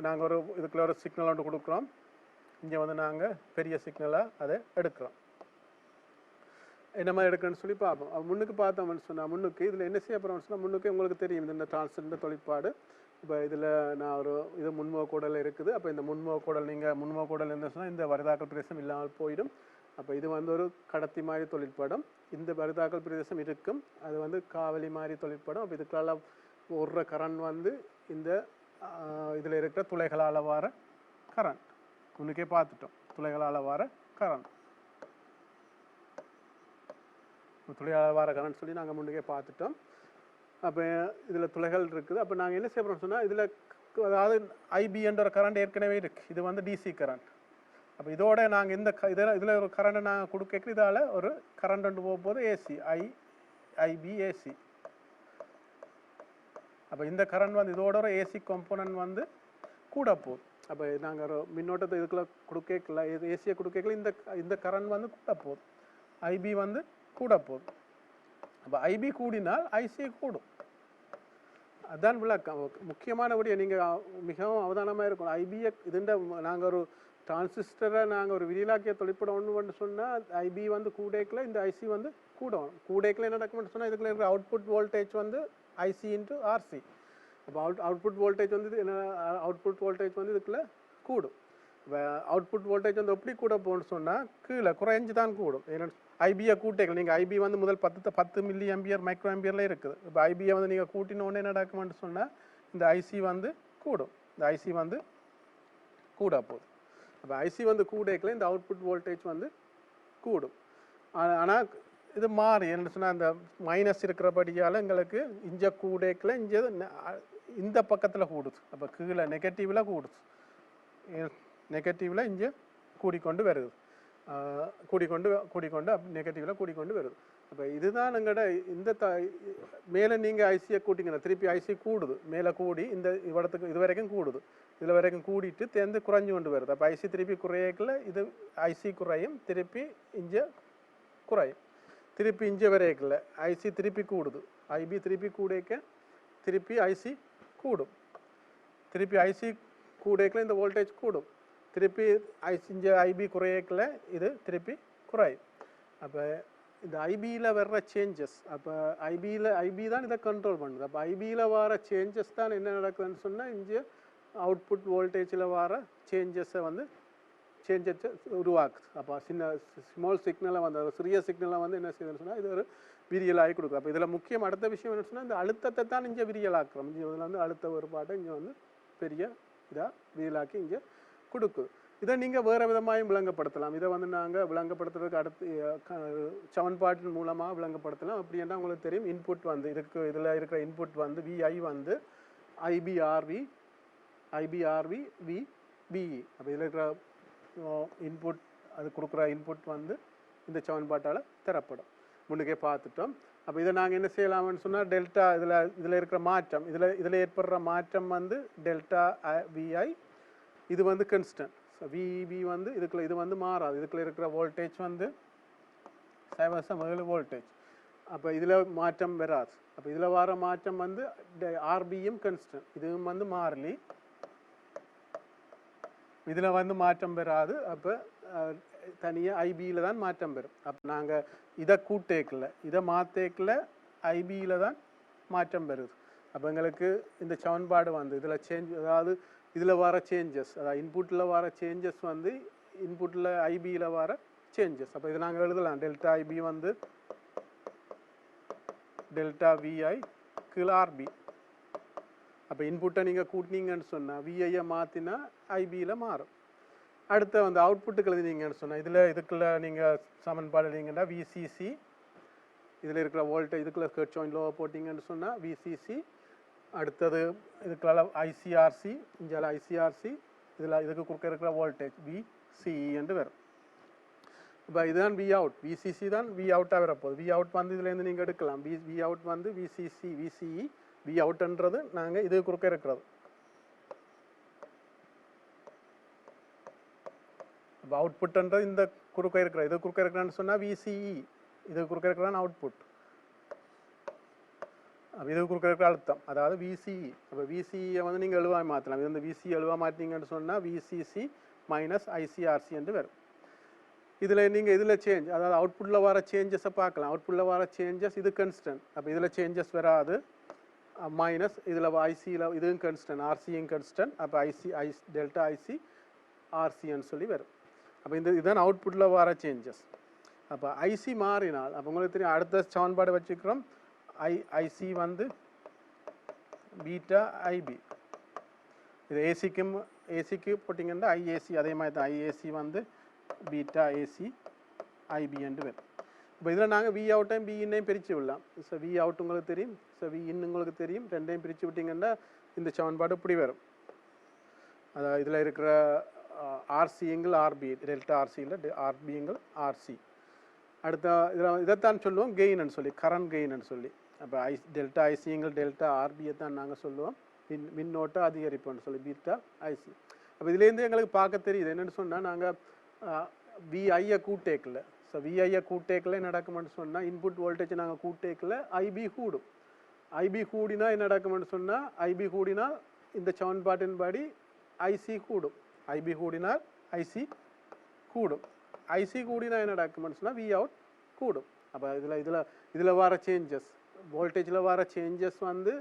நாங்கள் இதுக்குள்ள ஒரு சிக்னல் ஒன்று கொடுக்குறோம். இங்கே வந்து நாங்கள் பெரிய சிக்னலாக அதை எடுக்கிறோம். என்ன மாதிரி எடுக்கிறேன்னு சொல்லி பார்ப்போம். முன்னுக்கு பார்த்தோம்னு சொன்னால் முன்னுக்கு இதில் என்ன செய்ய போகிறோம்னு சொன்னால் முன்னுக்கு உங்களுக்கு தெரியும் இந்த டிரான்சிஸ்டர் தொழிற்பாடு. இப்போ இதில் நான் இது முன்முகக்கூடல் இருக்குது. அப்போ இந்த முன்முகக்கூடல் நீங்கள் முன்முகக்கூடல் என்ன சொன்னால் இந்த வருதாக்கல் பிரதேசம் இல்லாமல் போயிடும். அப்போ இது வந்து ஒரு கடத்தி மாதிரி தொழிற்படும். இந்த வருதாக்கல் பிரதேசம் இருக்கும், அது வந்து காவலி மாதிரி தொழிற்படும். அப்போ இதுக்கெல்லாம் ஓடுற கரண்ட் வந்து இந்த இதில் இருக்கிற துளைகளால் வர கரண்ட் முன்னுக்கே பார்த்துட்டோம். துளைகளால் வர கரண்ட், துளைகளால் வர கரண்ட் சொல்லி நாங்கள் முன்னுக்கே பார்த்துட்டோம். அப்போ இதில் துளைகள் இருக்குது. அப்போ நாங்கள் என்ன செய்யறோம் சொன்னால் இதில் அதாவது ஐபிஎன்ற ஒரு கரண்ட் ஏற்கனவே இருக்குது. இது வந்து டிசி கரண்ட். அப்போ இதோட நாங்கள் இதில் ஒரு கரண்ட்டை நாங்கள் கொடுக்க இதால் ஒரு கரண்ட் ஒன்று போகும்போது ஏசி ஐபி ஏசி. அப்போ இந்த கரண்ட் வந்து இதோட ஒரு ஏசி காம்போனன்ட் வந்து கூட போகுது. அப்போ நாங்கள் ஒரு மின்னோட்டத்தை இதுக்குள்ள கொடுக்கல, ஏசியை கொடுக்கல, இந்த கரண்ட் வந்து கூட போகுது, ஐபி வந்து கூட போகுது. அப்போ ஐபி கூடினால் ஐசி கூடும். அதுதான் விளக்கம். முக்கியமானபடியாக நீங்கள் மிகவும் அவதானமாக இருக்கணும். ஐபியை இதுண்ட நாங்கள் ஒரு டிரான்சிஸ்டரை நாங்கள் ஒரு விரிலாக்கிய தொழிற்படணும்னு சொன்னால் ஐபி வந்து கூடேக்கில் இந்த ஐசி வந்து கூடணும். கூடேக்கில் என்ன நடக்கும்னு சொன்னால் இதுக்குள்ள இருக்கிற அவுட்புட் வோல்டேஜ் வந்து ஐசி இன்ட்டு ஆர்சி. அப்போ அவுட்புட் வோல்டேஜ் வந்து அவுட்புட் வோல்டேஜ் வந்து இதுக்குள்ள கூடும். இப்போ அவுட்புட் வோல்டேஜ் வந்து எப்படி கூட போகணும்னு சொன்னால் கீழே குறைஞ்சி தான் கூடும். ஏன்னா ஐபியை கூட்டேக்கல நீங்கள் ஐபி வந்து முதல் 10 மில்லி ஆம்பியர் மைக்ரோ ஆம்பியரில் இருக்குது. இப்போ ஐபியை வந்து நீங்கள் கூட்டினோடனே என்ன நடக்கும்னு சொன்னால் இந்த ஐசி வந்து கூடும். இந்த ஐசி வந்து கூட போகுது. அப்போ ஐசி வந்து கூடேக்கல இந்த அவுட்புட் வோல்டேஜ் வந்து கூடும். ஆனால் இது மாறி என்ன சொன்னால் அந்த மைனஸ் இருக்கிறபடியால் எங்களுக்கு இங்கே கூடேக்கல இங்கே இந்த பக்கத்தில் கூடுது. அப்போ கீழே நெகட்டிவில் கூடுது. நெகட்டிவில் இங்கே கூடிக்கொண்டு வருது, கூடிக்கொண்டு நெகட்டிவில் கூடிக்கொண்டு வருது. அப்போ இதுதான் எங்களோட இந்த மேலே நீங்கள் ஐசியை கூட்டிங்கன்னா திருப்பி ஐசி கூடுது, மேலே கூடி இந்த இடத்துக்கு இது வரைக்கும் கூடுது, இதில் வரைக்கும் கூடிட்டு தேர்ந்து குறைஞ்சி கொண்டு வருது. அப்போ ஐசி திருப்பி குறையக்கில் இது ஐசி குறையும், திருப்பி இங்கே குறையும், திருப்பி இங்கே வரையக்கில் ஐசி திருப்பி கூடுது, ஐபி திருப்பி கூடக்க திருப்பி ஐசி கூடும், திருப்பி ஐசி கூடக்கில் இந்த வோல்டேஜ் கூடும், திருப்பி இங்கே ஐபி குறையக்கில் இது திருப்பி குறையும். அப்போ இந்த ஐபியில் வர்ற சேஞ்சஸ், அப்போ ஐபி தான் இதை கண்ட்ரோல் பண்ணுது. அப்போ ஐபியில் வர சேஞ்சஸ் தான் என்ன நடக்குதுன்னு சொன்னால் இங்கே அவுட்புட் வோல்டேஜில் வர சேஞ்சஸை உருவாக்குது. அப்போ ஸ்மால் சிக்னலை வந்து சிறிய சிக்னலை வந்து என்ன செய்யுதுன்னு சொன்னால் இது ஒரு விரியலாகி கொடுக்குது. அப்போ இதில் முக்கியம் அடுத்த விஷயம் என்ன சொன்னால் இந்த அழுத்தத்தை தான் இங்கே விரியலாக்குறோம். இங்கே இதில் வந்து அழுத்த வேறுபாட்டை இங்கே வந்து பெரிய இதாக விரியலாக்கி இங்கே கொடுக்குது. இதை நீங்கள் வேறு விதமாகவும் விளங்கப்படுத்தலாம். இதை வந்து நாங்கள் விளங்கப்படுத்துறதுக்கு அடுத்து சமன்பாட்டின் மூலமாக விளங்கப்படுத்தலாம். அப்படி என்ன உங்களுக்கு தெரியும், இன்புட் வந்து இதில் இருக்கிற இன்புட் வந்து விஐ வந்து ஐபிஆர்வி விபிஇ. அப்போ இதில் இருக்கிற இன்புட் அது கொடுக்குற இன்புட் வந்து இந்த சமன்பாட்டால் தரப்படும். முன்னுக்கே பார்த்துட்டோம். அப்போ இதை நாங்கள் என்ன செய்யலாம்னு சொன்னால் டெல்டா இதில் இருக்கிற மாற்றம், இதில் ஏற்படுற மாற்றம் வந்து டெல்டா விஐ, இது வந்து கன்ஸ்டன்ட். ஸோ விஇபி வந்து இது வந்து மாறாது. இதுக்குள்ள இருக்கிற வோல்டேஜ் வந்து 7 வோல்டேஜ். அப்போ இதில் மாற்றம் வராது. அப்போ இதில் வர மாற்றம் வந்து ஆர்பியும் கன்ஸ்டன்ட், இதுவும் வந்து மாறலி. இதில் வந்து மாற்றம் பெறாது. அப்போ தனியாக ஐபியில் தான் மாற்றம் பெறும். அப்போ நாங்கள் இதை கூட்டேக்கில் இதை மாற்றேக்கில் ஐபியில் தான் மாற்றம் பெறுது. அப்போ எங்களுக்கு இந்த சமன்பாடு வந்து இதில் சேஞ்ச், அதாவது இதில் வர சேஞ்சஸ், அதாவது இன்புட்டில் வர சேஞ்சஸ் வந்து இன்புட்டில் ஐபியில் வர சேஞ்சஸ். அப்போ இதை நாங்கள் எழுதலாம். டெல்டா ஐபி வந்து டெல்டா விஐ கீழே ஆர்பி. அப்போ இன்புட்டை நீங்கள் கூட்டினீங்கன்னு சொன்னால் விஐயை மாற்றினா ஐபியில் மாறும். அடுத்த வந்து அவுட்புட்டுக்கு எழுதினீங்கன்னு சொன்னால் இதுக்குள்ள நீங்கள் சமன்பாடு எழுதிங்கன்னா விசிசி, இதில் இருக்கிற வோல்டேஜ் இதுக்குள்ள கர்ச்சாஃப் லோ போட்டிங்கன்னு சொன்னால் விசிசி. அடுத்தது இதுக்குள்ள ஐசிஆர்சி, இங்கே ஐசிஆர்சி, இதுக்கு குறுக்க இருக்கிற வோல்டேஜ் விசிஇ என்று வரும். இப்போ இதுதான் வி அவுட். விசிசி தான் வி அவுட்டாக வரப்போகுது. வி அவுட் வந்து இதுலேருந்து நீங்கள் எடுக்கலாம். வி அவுட் வந்து விசிசி விசிஇ. வி அவுட்ன்றது நாங்கள் இது குறுக்க இருக்கிறது. இப்போ அவுட்புட்ன்றது இந்த குறுக்க இருக்கிற இது குறுக்க இருக்கிறான்னு சொன்னால் விசிஇ, இது குறுக்க இருக்கிறான் அவுட்புட். அப்போ இது குறுக்க இருக்கிற அழுத்தம், அதாவது விசிஇ. அப்போ விசிஇயை வந்து நீங்கள் எழுவாய் மாற்றலாம். இது வந்து விசிஇ எழுவா மாற்றிங்கன்னு சொன்னால் விசிசி மைனஸ் ஐசிஆர்சி என்று வரும். இதில் நீங்கள் இதில் சேஞ்ச், அதாவது அவுட்புட்டில் வர சேஞ்சஸை பார்க்கலாம். அவுட்புட்டில் வர சேஞ்சஸ் இது கன்ஸ்டன்ட். அப்போ இதில் சேஞ்சஸ் வராது. மைனஸ் இதில் ஐசியில் இதுவும் கன்ஸ்டன்ட், ஆர்சியும் கன்ஸ்டன்ட். அப்போ டெல்டா ஐசி ஆர்சின்னு சொல்லி வரும். அப்போ இதுதான் அவுட்புட்டில் வர சேஞ்சஸ். அப்போ ஐசி மாறினால், அப்போ உங்களுக்கு தெரியும் அடுத்த சமன்பாடு வச்சுக்கிறோம். ஐசி வந்து பீட்டா ஐபி. இது ஏசிக்கு போட்டிங்கன்னா ஐஏசி, அதே மாதிரி தான் ஐஏசி வந்து பீட்டா ஏசி ஐபி என்று வரும். இப்போ இதில் நாங்கள் வி அவுட்டையும் பி இன்னையும் பிரித்து விடலாம். ஸோ வி அவுட் உங்களுக்கு தெரியும், ஸோ வி இன் உங்களுக்கு தெரியும். ரெண்டையும் பிரித்து விட்டிங்கன்னா இந்த சமன்பாடு இப்படி வரும். அதாவது இதில் இருக்கிற ஆர்சிங்கள் ஆர்பி, டெல்டா ஆர்சியில் ஆர்பிங்கள் ஆர்சி. அடுத்த இதைத்தான் சொல்லுவோம் கெயின்னு சொல்லி, கரண்ட் கெயின்னு சொல்லி. அப்போ டெல்டா ஐசிங்கள் டெல்டா ஆர்பியை தான் நாங்கள் சொல்லுவோம் மின்னோட்ட அதிகரிப்புன்னு சொல்லி பீட்டா ஐசி. அப்போ இதுலேருந்து எங்களுக்கு பார்க்க தெரியுது என்னென்னு சொன்னால், நாங்கள் விஐயை கூட்டேக்கில், ஸோ விஐயை கூட்டேக்கில் நடக்குமென்னு சொன்னால் இன்புட் வோல்டேஜ் நாங்கள் கூட்டேக்கில் ஐபி கூடும். ஐபி கூடினா என்ன நடக்குமென்னு சொன்னால், ஐபி கூடினால் இந்த சமன்பாட்டின்படி ஐசி கூடும். ஐபி கூடினால் ஐசி கூடும். ஐசி கூடினா என்ன நடக்குமென்னு சொன்னால் வி அவுட் கூடும். அப்போ இதில் வர சேஞ்சஸ், வோல்டேஜில் வர சேஞ்சஸ் வந்து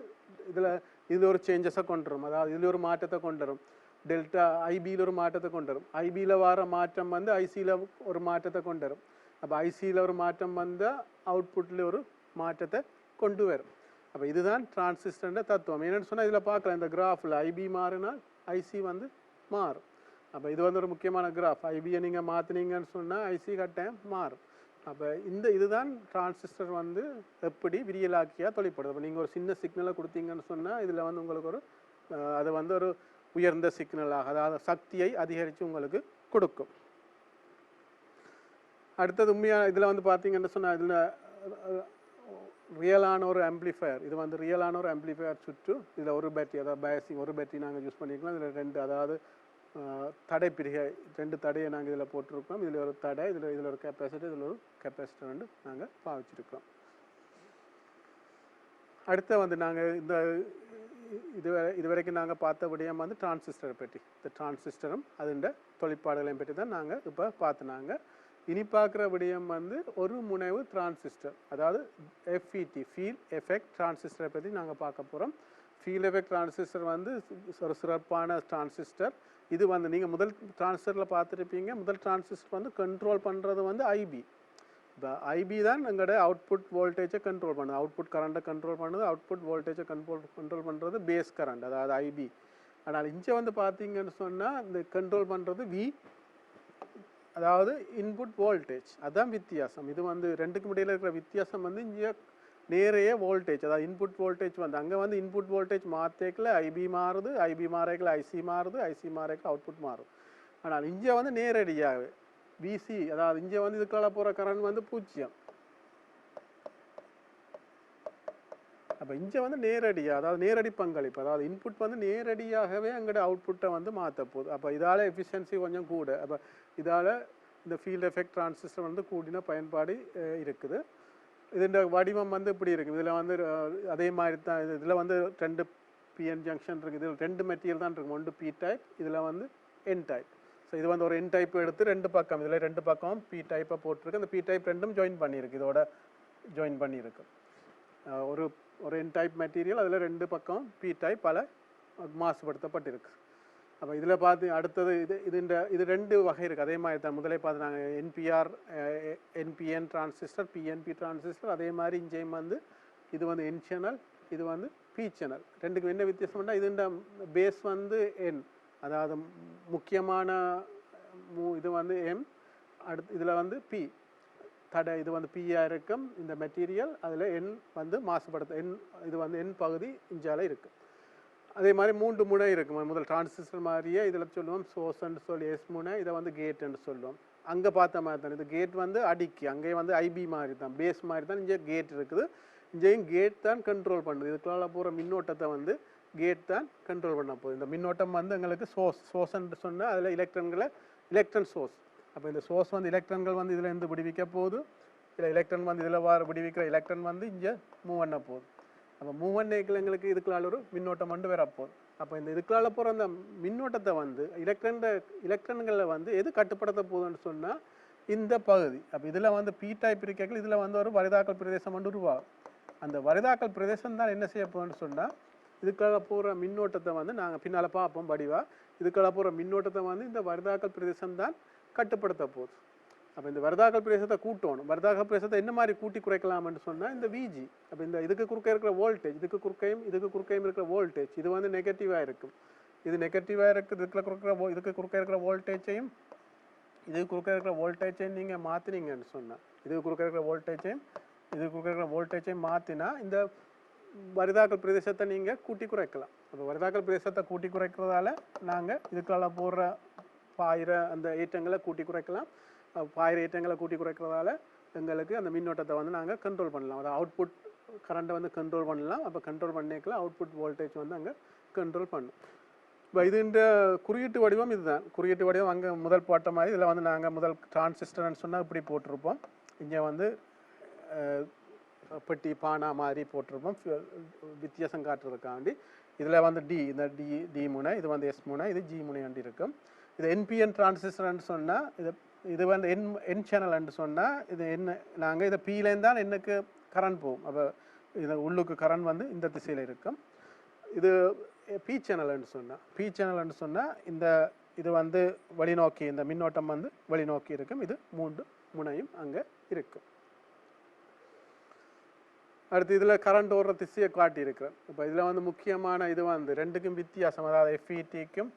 இதில் ஒரு சேஞ்சஸை கொண்டு வரும். அதாவது இதில் ஒரு மாற்றத்தை கொண்டு வரும். டெல்டா ஐபியில் ஒரு மாற்றத்தை கொண்டு வரும். ஐபியில் வர மாற்றம் வந்து ஐசியில் ஒரு மாற்றத்தை கொண்டு வரும். அப்போ ஐசியில் ஒரு மாற்றம் வந்தால் அவுட்புட்டில் ஒரு மாற்றத்தை கொண்டு வரும். அப்போ இதுதான் டிரான்சிஸ்டர்ன்ற தத்துவம். என்னென்னு சொன்னால் இதில் பார்க்கலாம், இந்த கிராஃபில் ஐபி மாறினால் ஐசி வந்து மாறும். அப்போ இது வந்து ஒரு முக்கியமான கிராஃப். ஐபியை நீங்கள் மாற்றினீங்கன்னு சொன்னால் ஐசி கட்டாயம் மாறும். அப்போ இதுதான் டிரான்சிஸ்டர் வந்து எப்படி விரியலாக்கியாக தொழிற்படுது. அப்போ நீங்கள் ஒரு சின்ன சிக்னலை கொடுத்தீங்கன்னு சொன்னால் இதில் வந்து உங்களுக்கு அது வந்து ஒரு உயர்ந்த சிக்னலாக, அதாவது சக்தியை அதிகரித்து உங்களுக்கு கொடுக்கும். அடுத்தது உண்மையாக இதில் வந்து பார்த்தீங்கன்னு சொன்னால் இதில் ரியலான ஒரு ஆம்பிளிஃபயர், இது வந்து ரியலான ஒரு ஆம்பிளிஃபயர் சுற்று. இதில் ஒரு பேட்டரி, அதாவது பயாசிங் ஒரு பேட்டரி நாங்கள் யூஸ் பண்ணிக்கலாம். இதில் ரெண்டு, அதாவது தடை பிரிகை, ரெண்டு தடையை நாங்கள் இதில் போட்டிருக்கோம். இதில் ஒரு தடை, இதில் ஒரு கெப்பாசிட்டர், இதில் ஒரு கெப்பாசிட்டர் வந்து நாங்கள் பாவிச்சிருக்கோம். அடுத்த வந்து நாங்கள் இது வரைக்கும் நாங்கள் பார்த்த விடயம் வந்து டிரான்சிஸ்டரை பற்றி, இந்த டிரான்சிஸ்டரும் அதோட தொழிற்பாடுகளையும் பற்றி தான் நாங்கள் இப்போ பார்த்துனாங்க. இனி பார்க்குற விடயம் வந்து ஒரு முனைவு டிரான்சிஸ்டர், அதாவது எஃப்இடி, ஃபீல்ட் எஃபெக்ட் டிரான்சிஸ்டரை பற்றி நாங்கள் பார்க்க போகிறோம். ஃபீல்ட் எஃபெக்ட் டிரான்சிஸ்டர் வந்து ஒரு சிறப்பான டிரான்சிஸ்டர். இது வந்து நீங்கள் முதல் டிரான்சிஸ்டரில் பார்த்துருப்பீங்க. முதல் டிரான்சிஸ்டர் வந்து கண்ட்ரோல் பண்ணுறது வந்து ஐபி. இப்போ ஐபி தான் எங்களோட அவுட்புட் வோல்டேஜை கண்ட்ரோல் பண்ணுது, அவுட்புட் கரண்ட்டை கண்ட்ரோல் பண்ணுது, அவுட்புட் வோல்டேஜை கண்ட்ரோல் பண்ணுறது பேஸ் கரண்ட், அதாவது ஐபி. ஆனால் இங்கே வந்து பார்த்தீங்கன்னு சொன்னால் இந்த கண்ட்ரோல் பண்ணுறது வி, அதாவது இன்புட் வோல்டேஜ். அதுதான் வித்தியாசம். இது வந்து ரெண்டுக்கும் இடையில் இருக்கிற வித்தியாசம் வந்து இங்கே நேரைய வோல்டேஜ், அதாவது இன்புட் வோல்டேஜ் வந்து அங்கே வந்து இன்புட் வோல்டேஜ் மாற்றேக்கில் ஐபி மாறுது, ஐபி மாறேக்கில் ஐசி மாறுது, ஐசி மாறேக்கில் அவுட்புட் மாறும். ஆனால் இங்கே வந்து நேரடியாக விசி, அதாவது இங்கே வந்து இதுக்குள்ள போகிற கரண்ட் வந்து 0. அப்போ இங்கே வந்து நேரடியாக, அதாவது நேரடி பங்களிப்பு, அதாவது இன்புட் வந்து நேரடியாகவே அங்கோட அவுட்புட்டை வந்து மாற்ற போகுது. அப்போ இதால் எஃபிஷியன்சி கொஞ்சம் கூட. அப்போ இதால் இந்த ஃபீல்ட் எஃபெக்ட் டிரான்சிஸ்டர் வந்து கூடின பயன்பாடு இருக்குது. இதோட வடிவம் வந்து இப்படி இருக்குது. இதில் வந்து அதே மாதிரி தான், இதில் வந்து 2 பிஎன் ஜங்ஷன் இருக்குது. இதில் 2 மெட்டீரியல் தான் இருக்கும். ஒன்று பி டைப், இதில் வந்து என் டைப். இது வந்து ஒரு என் டைப் எடுத்து ரெண்டு பக்கம் இதில் ரெண்டு பக்கம் பி டைப்பை போட்டிருக்கு. அந்த பி டைப் ரெண்டும் ஜாயின் பண்ணியிருக்கு, இதோட ஜாயின் பண்ணியிருக்கு. ஒரு ஒரு என் டைப் மெட்டீரியல் அதில் ரெண்டு பக்கம் பி டைப் பல மாசுபடுத்தப்பட்டிருக்கு. அப்போ இதில் பார்த்து அடுத்தது இது ரெண்டு வகை இருக்குது. அதே மாதிரி தான் முதலே பார்த்து நாங்கள் NPR NPN transistor PNB transistor, அதே மாதிரி இங்கேயும் வந்து இது வந்து என் சேனல், இது வந்து பி சேனல். ரெண்டுக்கும் என்ன வித்தியாசம்னா இதுண்ட பேஸ் வந்து என், அதாவது முக்கியமான இது வந்து எம், அடுத்து இதில் வந்து பி தடை, இது வந்து பியாக இருக்கும் இந்த மெட்டீரியல். அதில் என் வந்து மாசுபடுத்த என், இது வந்து என் பகுதி இஞ்சால இருக்குது. அதே மாதிரி 3 முனை இருக்கும். முதல் டிரான்சிஸ்டர் மாதிரியே இதில் சொல்லுவோம் சோர்ஸ்ன்னு சொல்லி எஸ் முனை, இதை வந்து கேட்டுன்னு சொல்லுவோம். அங்கே பார்த்த மாதிரி தான் இது கேட் வந்து அடிக்கி, அங்கேயே வந்து ஐபி மாதிரி தான் பேஸ் மாதிரி தான் இங்கே கேட் இருக்குது. இங்கேயும் கேட் தான் கண்ட்ரோல் பண்ணுது. இதுக்குள்ள போகிற மின்னோட்டத்தை வந்து கேட் தான் கண்ட்ரோல் பண்ண போகுது. இந்த மின்னோட்டம் வந்து எங்களுக்கு சோர்ஸ்ன்னு சொன்னால் அதில் எலக்ட்ரன் சோர்ஸ். அப்போ இந்த சோர்ஸ் வந்து எலக்ட்ரான்கள் வந்து இதில் இருந்து விடுவிக்க போகுது. இல்லை எலக்ட்ரான் வந்து இதில் விடுவிக்கிற எலக்ட்ரான் வந்து இங்கே மூவ் பண்ண போகுது. அப்போ மூவ் பண்ண எங்களுக்கு இதுக்குள்ளால் ஒரு மின்னோட்டம் வந்து வரப்போகுது. அப்போ இந்த இதுக்குள்ளால போகிற அந்த மின்னோட்டத்தை வந்து எலக்ட்ரான்களில் வந்து எது கட்டுப்படுத்த போகுதுன்னு சொன்னால் இந்த பகுதி. அப்போ இதில் வந்து பி டைப் இருக்கைகள் இதில் வந்து ஒரு வரிதாக்கல் பிரதேசம் வந்து உருவாகும். அந்த வரிதாக்கல் பிரதேசம் தான் என்ன செய்ய போகுதுன்னு சொன்னால் இதுக்குள்ள போகிற மின்னோட்டத்தை வந்து நாங்கள் பின்னால் பார்ப்போம் படிவா. இதுக்குள்ள போகிற மின்னோட்டத்தை வந்து இந்த வரிதாக்கல் பிரதேசம் தான் கட்டுப்படுத்த போகுது. அப்போ இந்த வரிதாக்கல் பிரதேசத்தை கூட்டணும். வரிதாக்கல் பிரதேசத்தை என்ன மாதிரி கூட்டி குறைக்கலாம்னு சொன்னால் இந்த விஜி. அப்போ இந்த இதுக்கு குறுக்க இருக்கிற வோல்டேஜ், இதுக்கு குறுக்கையும் இருக்கிற வோல்டேஜ் இது வந்து நெகட்டிவாக இருக்கும். இது நெகட்டிவாக இருக்குது. இதுக்கு குறுக்க இருக்கிற வோல்டேஜையும் இதுக்கு குறுக்க இருக்கிற வோல்டேஜையும் நீங்கள் மாற்றினீங்கன்னு சொன்னால் இதுக்கு குறுக்க இருக்கிற வோல்டேஜையும் மாற்றினா இந்த வரிதாக்கல் பிரதேசத்தை நீங்கள் கூட்டி குறைக்கலாம். அப்போ வரிதாக்கல் பிரதேசத்தை கூட்டி குறைக்கிறதால நாங்கள் இதுக்குள்ள போடுற பாயிர அந்த ஏற்றங்களை கூட்டி குறைக்கலாம். பாயிர ஏற்றங்களை கூட்டி குறைக்கிறதால எங்களுக்கு அந்த மின்னோட்டத்தை வந்து நாங்கள் கண்ட்ரோல் பண்ணலாம். அதாவது அவுட்புட் கரண்ட்டை வந்து கண்ட்ரோல் பண்ணலாம். அப்போ கண்ட்ரோல் பண்ணிக்கலாம் அவுட்புட் வோல்டேஜ் வந்து அங்கே கண்ட்ரோல் பண்ணும். இப்போ இதுன்ற குறியீட்டு வடிவம் இதுதான். குறியீட்டு வடிவம் அங்கே முதல் போட்ட மாதிரி இதில் வந்து நாங்கள் முதல் டிரான்சிஸ்டர்னு சொன்னால் இப்படி போட்டிருப்போம். இங்கே வந்து பெட்டி பானா மாதிரி போட்டிருப்போம் வித்தியாசம் காட்டுறதுக்காண்டி. இதில் வந்து டி முனை, இது வந்து எஸ் முனை, இது ஜி முனை இருக்கும். இது என்பிஎன் டிரான்சிஸ்டர்ன்னு சொன்னால் இது வந்து என் சேனல்ன்னு சொன்னால் இது என்ன நாங்கள் இதை பீலேருந்து தான் என்னக்கு கரண்ட் போகும். அப்போ இது உள்ளுக்கு கரண்ட் வந்து இந்த திசையில் இருக்கும். இது பி சேனல்ன்னு சொன்னால் இது வந்து வழிநோக்கி இந்த மின்னோட்டம் வந்து வழிநோக்கி இருக்கும். இது 3 முனையும் அங்கே இருக்கும். அடுத்து இதில் கரண்ட் ஓடுற திசையை காட்டியிருக்கிறேன். இப்போ இதில் வந்து முக்கியமான இது வந்து ரெண்டுக்கும் வித்தியாசம், அதாவது எஃப்இடிக்கும்